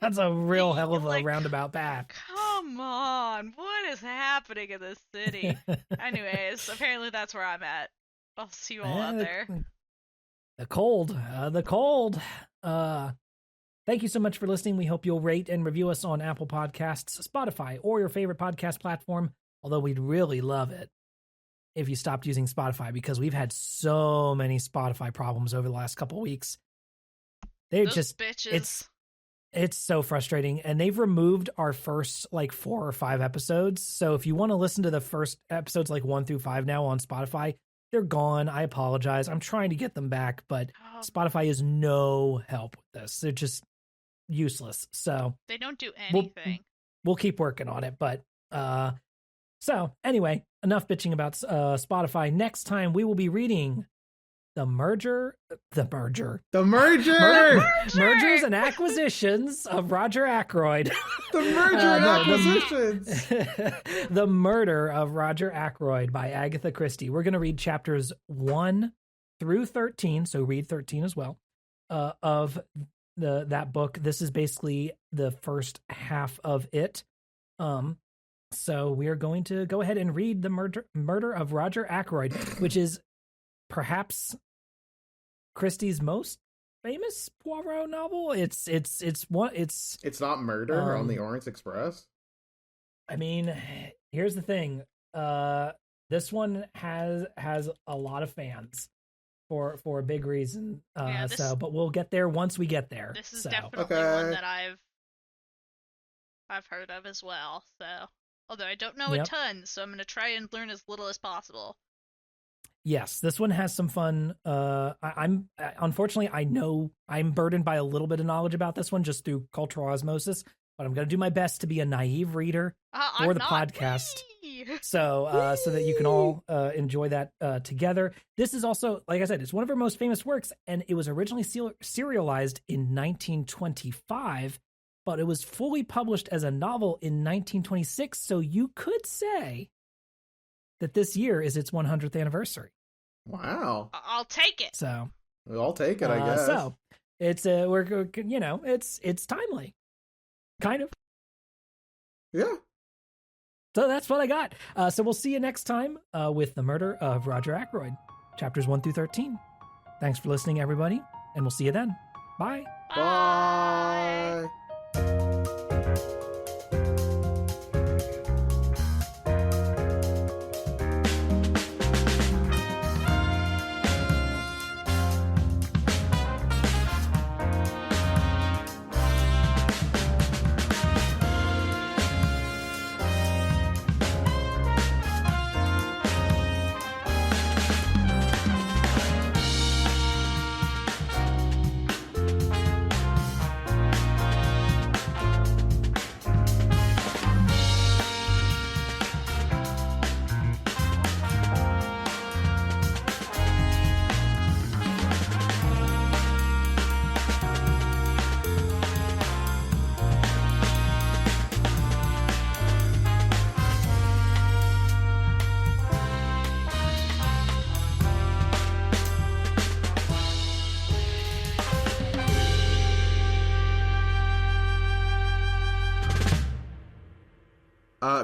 That's a real hell of a Like, roundabout path. Come on, what is happening in this city? Anyways, apparently that's where I'm at. I'll see you all out there. The cold. Thank you so much for listening. We hope you'll rate and review us on Apple Podcasts, Spotify, or your favorite podcast platform. Although we'd really love it if you stopped using Spotify, because we've had so many Spotify problems over the last couple weeks. They're Those just bitches. It's so frustrating, and they've removed our first like 4 or 5 episodes. So if you want to listen to the first episodes like 1 through 5 now on Spotify, they're gone. I apologize. I'm trying to get them back, but Spotify is no help with this. They're just useless. So they don't do anything. We'll keep working on it, but so anyway, enough bitching about Spotify. Next time we will be reading Mergers and Acquisitions of Roger Ackroyd. The Merger and Acquisitions. The Murder of Roger Ackroyd by Agatha Christie. We're going to read chapters 1 through 13, so read 13 as well, of that book. This is basically the first half of it. So we're going to go ahead and read the Murder of Roger Ackroyd, which is perhaps Christie's most famous Poirot novel. It's not Murder on the Orient Express. I mean, here's the thing. This one has a lot of fans for a big reason. But we'll get there once we get there. This is definitely one that I've heard of as well. So, although I don't know a ton, so I'm going to try and learn as little as possible. Yes, this one has some fun. I'm unfortunately, I know I'm burdened by a little bit of knowledge about this one just through cultural osmosis, but I'm going to do my best to be a naive reader for the podcast. So that you can all enjoy that together. This is also, like I said, it's one of her most famous works, and it was originally serialized in 1925, but it was fully published as a novel in 1926. So you could say that this year is its 100th anniversary. Wow. I'll take it. So I'll take it, I guess. So it's it's timely. Kind of. Yeah. So that's what I got. So we'll see you next time with The Murder of Roger Ackroyd, chapters 1 through 13. Thanks for listening, everybody, and we'll see you then. Bye. Bye.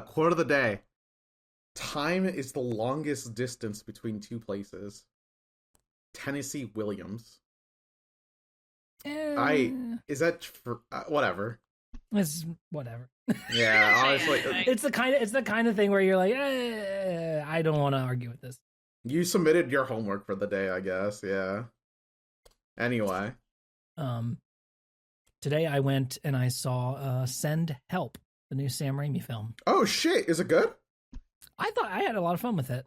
Quote of the day. Time is the longest distance between two places. Tennessee Williams. Is that for whatever? It's whatever. Yeah, honestly, it's the kind of thing where you're like, I don't want to argue with this. You submitted your homework for the day, I guess. Yeah. Anyway, today I went and I saw Send Help, the new Sam Raimi film. Oh shit! Is it good? I thought I had a lot of fun with it.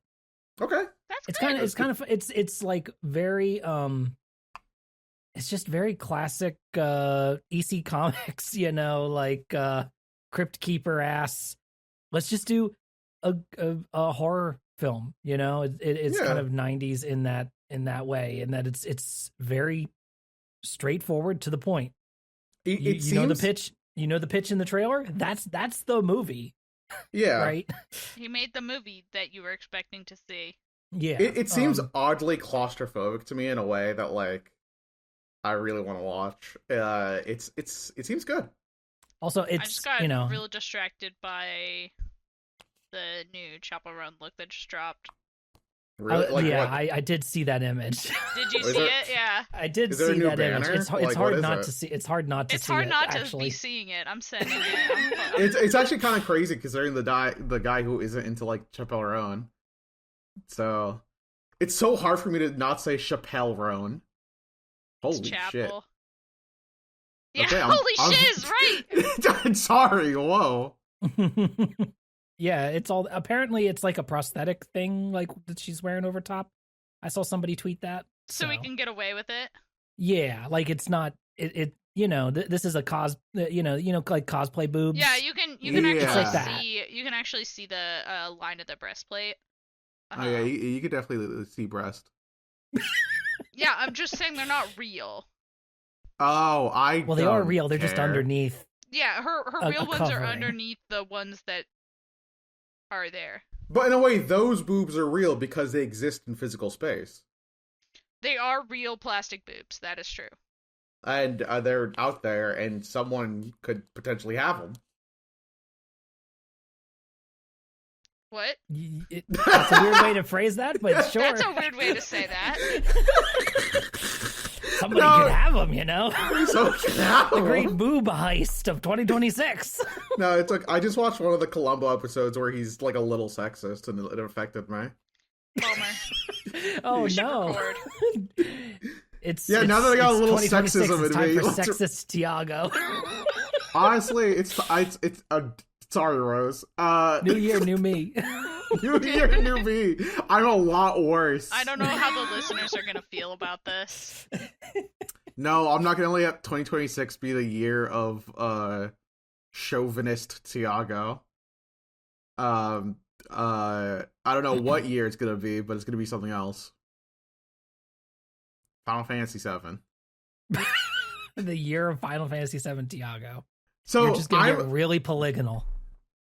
Okay, it's like very it's just very classic EC Comics, like Crypt Keeper ass. Let's just do a horror film, It's kind of 90s in that way, in that it's very straightforward to the point. It seems... know the pitch. You know the pitch in the trailer? That's the movie. Yeah. Right? He made the movie that you were expecting to see. Yeah. It seems oddly claustrophobic to me in a way that, like, I really want to watch. It seems good. Also, I just it's, got you know, real distracted by the new Chapel Run look that just dropped. Really? Like yeah, what? I did see that image. Did you Is see there- it? Yeah. I did Is there a see new that image. banner? It's Like, hard what not is to it? see. It's hard not to It's see hard it, not actually. to be seeing it. I'm sending it. It's actually kind of crazy considering the guy who isn't into like Chappelle Roan. So it's so hard for me to not say Chappelle Roan. It's Holy shit! Chapel. Yeah, Okay, holy shit is right! I'm sorry. Whoa. Yeah, it's all apparently it's like a prosthetic thing, like that she's wearing over top. I saw somebody tweet that. So we can get away with it? Yeah, like it's not it you know, this is a you know, like cosplay boobs. Yeah, you can Yeah. actually It's like see you can actually see the line of the breastplate. Oh yeah, you could definitely see breast. Yeah, I'm just saying they're not real. Oh, Well, they are don't real. They're just care. underneath. Yeah, her A real ones are covering. underneath the ones that are there. But in a way, those boobs are real because they exist in physical space, They are real plastic boobs. That is true. and they're out there, and someone could potentially have them. What? That's a weird way to phrase that, but sure. That's a weird way to say that. Somebody No. could have them, you know? So The great boob heist of 2026. No, it's like I just watched one of the Columbo episodes where he's like a little sexist, and it affected me. Bummer. Oh We should no. record. Now that I got a little 2026, sexism it's in time me, for let's- sexist Tiago. Honestly, it's sorry, Rose. New year, new me. New year, new me. I'm a lot worse. I don't know how the listeners are gonna feel about this. No, I'm not gonna let 2026 be the year of chauvinist Tiago. I don't know what year it's gonna be, but it's gonna be something else. Final Fantasy VII. The year of Final Fantasy VII Tiago. So You're just gonna get really polygonal.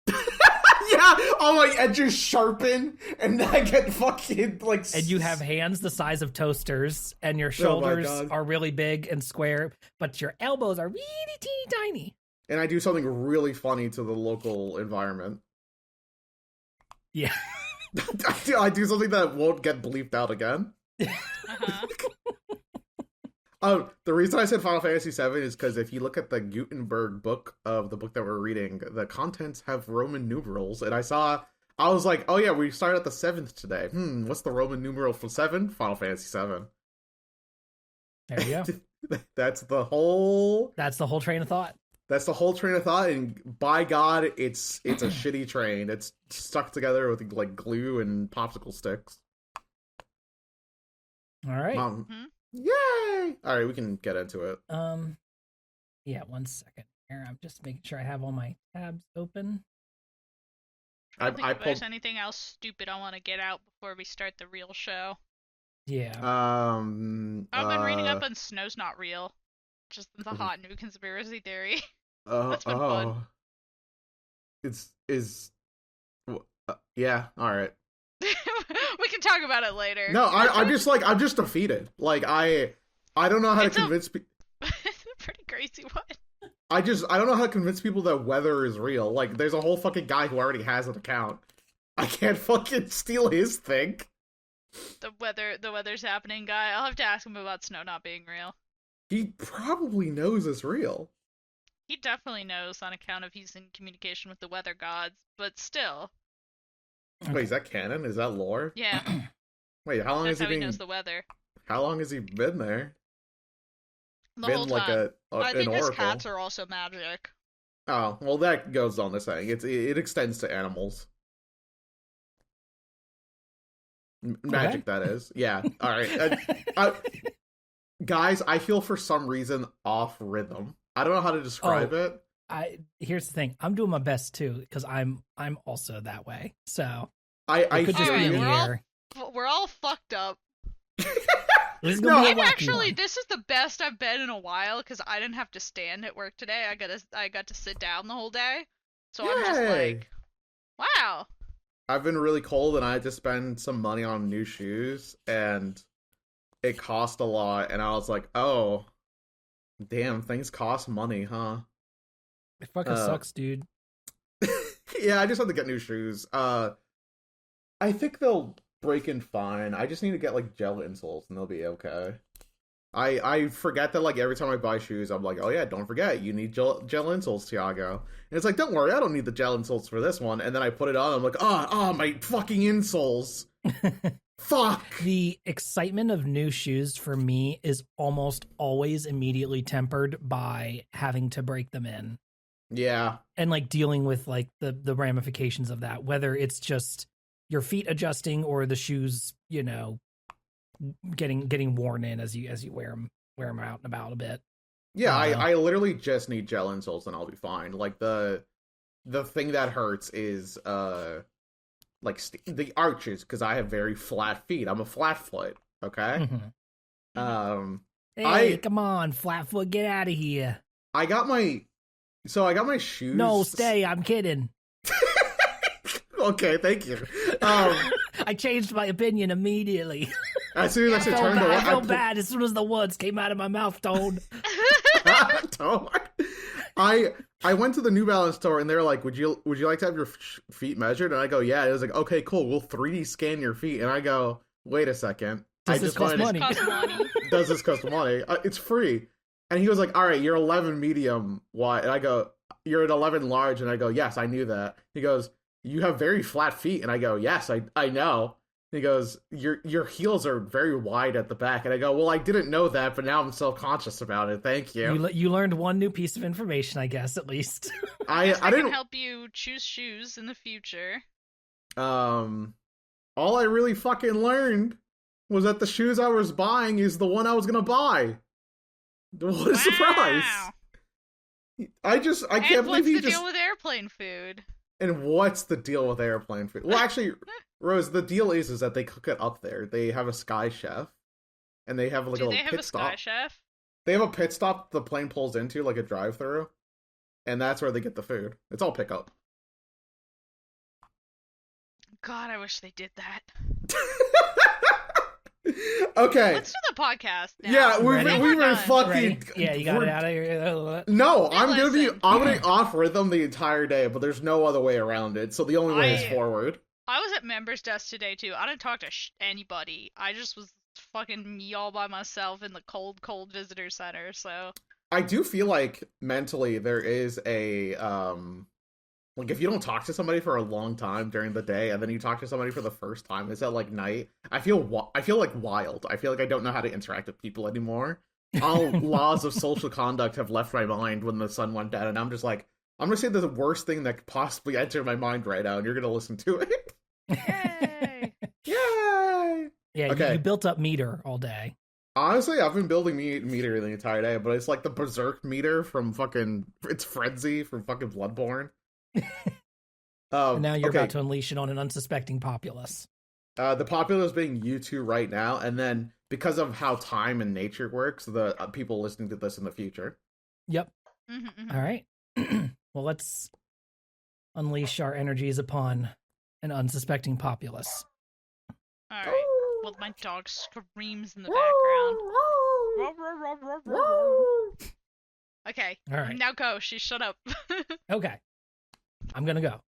yeah, all my edges sharpen, and I get fucking like. And you have hands the size of toasters, and your Oh my shoulders God. are really big and square, but your elbows are really teeny tiny. And I do something really funny to the local environment. Yeah. I do something that won't get bleeped out again. Uh-huh. The reason I said Final Fantasy VII is because if you look at the Gutenberg book of the book that we're reading, the contents have Roman numerals, and I was like, oh yeah, we started at the 7th today. What's the Roman numeral for 7? Final Fantasy VII. There you go. That's the whole train of thought. That's the whole train of thought, and by God, it's a shitty train. It's stuck together with like glue and popsicle sticks. All right. Yay! All right, we can get into it. Yeah, 1 second here. I'm just making sure I have all my tabs open. I don't think I if there's pulled- anything else stupid I want to get out before we start the real show. Yeah. I've been reading up on Snow's not real. Just the hot new conspiracy theory. That's been fun. Yeah, all right. We can talk about it later. No, I'm just defeated. Like I don't know how It's to convince people. It's a pretty crazy one. I don't know how to convince people that weather is real. Like there's a whole fucking guy who already has an account. I can't fucking steal his thing. The weather's happening guy. I'll have to ask him about snow not being real. He probably knows it's real. He definitely knows on account of he's in communication with the weather gods, but still. Wait, is that canon? Is that lore? Yeah. Wait, how long That's has how he he been? knows the weather. How long has he been there? The Been whole like time. I an think his oracle. cats are also magic. Oh, well, that goes on the saying. It extends to animals. Magic, that is. Yeah. All right. Guys, I feel for some reason off rhythm. I don't know how to describe it. Here's the thing. I'm doing my best too because I'm also that way. So I it could just be in the Alright, air. We're all fucked up. This is No, gonna be a I'm wacky actually one. this is the best I've been in a while because I didn't have to stand at work today. I got to sit down the whole day. So I'm just Yay. like, wow. I've been really cold and I had to spend some money on new shoes and it cost a lot and I was like, oh, damn, things cost money, huh? It fucking sucks, dude. Yeah, I just have to get new shoes. I think they'll break in fine. I just need to get like gel insoles and they'll be okay. I forget that like every time I buy shoes, I'm like, oh yeah, don't forget you need gel insoles, Tiago. And it's like, don't worry, I don't need the gel insoles for this one. And then I put it on, I'm like, my fucking insoles. Fuck. The excitement of new shoes for me is almost always immediately tempered by having to break them in. Yeah. And like dealing with like the ramifications of that, whether it's just your feet adjusting or the shoes, you know, getting worn in as you wear them out and about a bit. Yeah, I literally just need gel insoles and I'll be fine. Like the thing that hurts is like the arches, because I have very flat feet. I'm a flat foot. Okay. Mm-hmm. Hey, come on, Flatfoot, get out of here. I got my shoes. No, stay. I'm kidding. Okay, thank you. I changed my opinion immediately. As soon as I turned around, I felt bad as soon as the words came out of my mouth, Toad. I went to the New Balance store and they were like, "Would you like to have your feet measured?" And I go, "Yeah." It was like, "Okay, cool. We'll 3D scan your feet." And I go, "Wait a second. Does this cost money? Does this cost money? It's free." And he was like, "All right, you're 11 medium wide." And I go, "You're an 11 large." And I go, "Yes, I knew that." He goes, "You have very flat feet." And I go, "Yes, I know." He goes, your heels are very wide at the back. And I go, "Well, I didn't know that, but now I'm self-conscious about it. Thank you." You learned one new piece of information, I guess, at least. I can didn't help you choose shoes in the future. All I really fucking learned was that the shoes I was buying is the one I was gonna buy. What a surprise! I can't believe he just. What's the deal with airplane food? And what's the deal with airplane food? Well, actually, Rose, the deal is that they cook it up there. They have a sky chef, and they have like a little pit stop. Sky chef? They have a pit stop the plane pulls into, like a drive-through, and that's where they get the food. It's all pickup. God, I wish they did that. Okay. Let's do the podcast now. Yeah, we were fucking. Ready? Yeah, you got it out of here. No, I'm gonna off rhythm the entire day, but there's no other way around it. So the only way is forward. I was at members desk today too. I didn't talk to anybody. I just was fucking me all by myself in the cold visitor center. So I do feel like mentally there is a like if you don't talk to somebody for a long time during the day and then you talk to somebody for the first time, is at like night, I feel like wild. I feel like I don't know how to interact with people anymore. All laws of social conduct have left my mind when the sun went down, and I'm just like, I'm gonna say the worst thing that could possibly enter my mind right now, and you're gonna listen to it. Yay! Yay! Yeah, okay. You built up meter all day. Honestly, I've been building meter the entire day, but it's like the Berserk meter from it's Frenzy from fucking Bloodborne. And now you're about to unleash it on an unsuspecting populace. The populace being you two right now, and then because of how time and nature works, the people listening to this in the future. Yep. Mm-hmm. All right. Well, let's unleash our energies upon an unsuspecting populace. All right. Well, my dog screams in the background. Okay. All right. Now go. She shut up. Okay. I'm gonna go.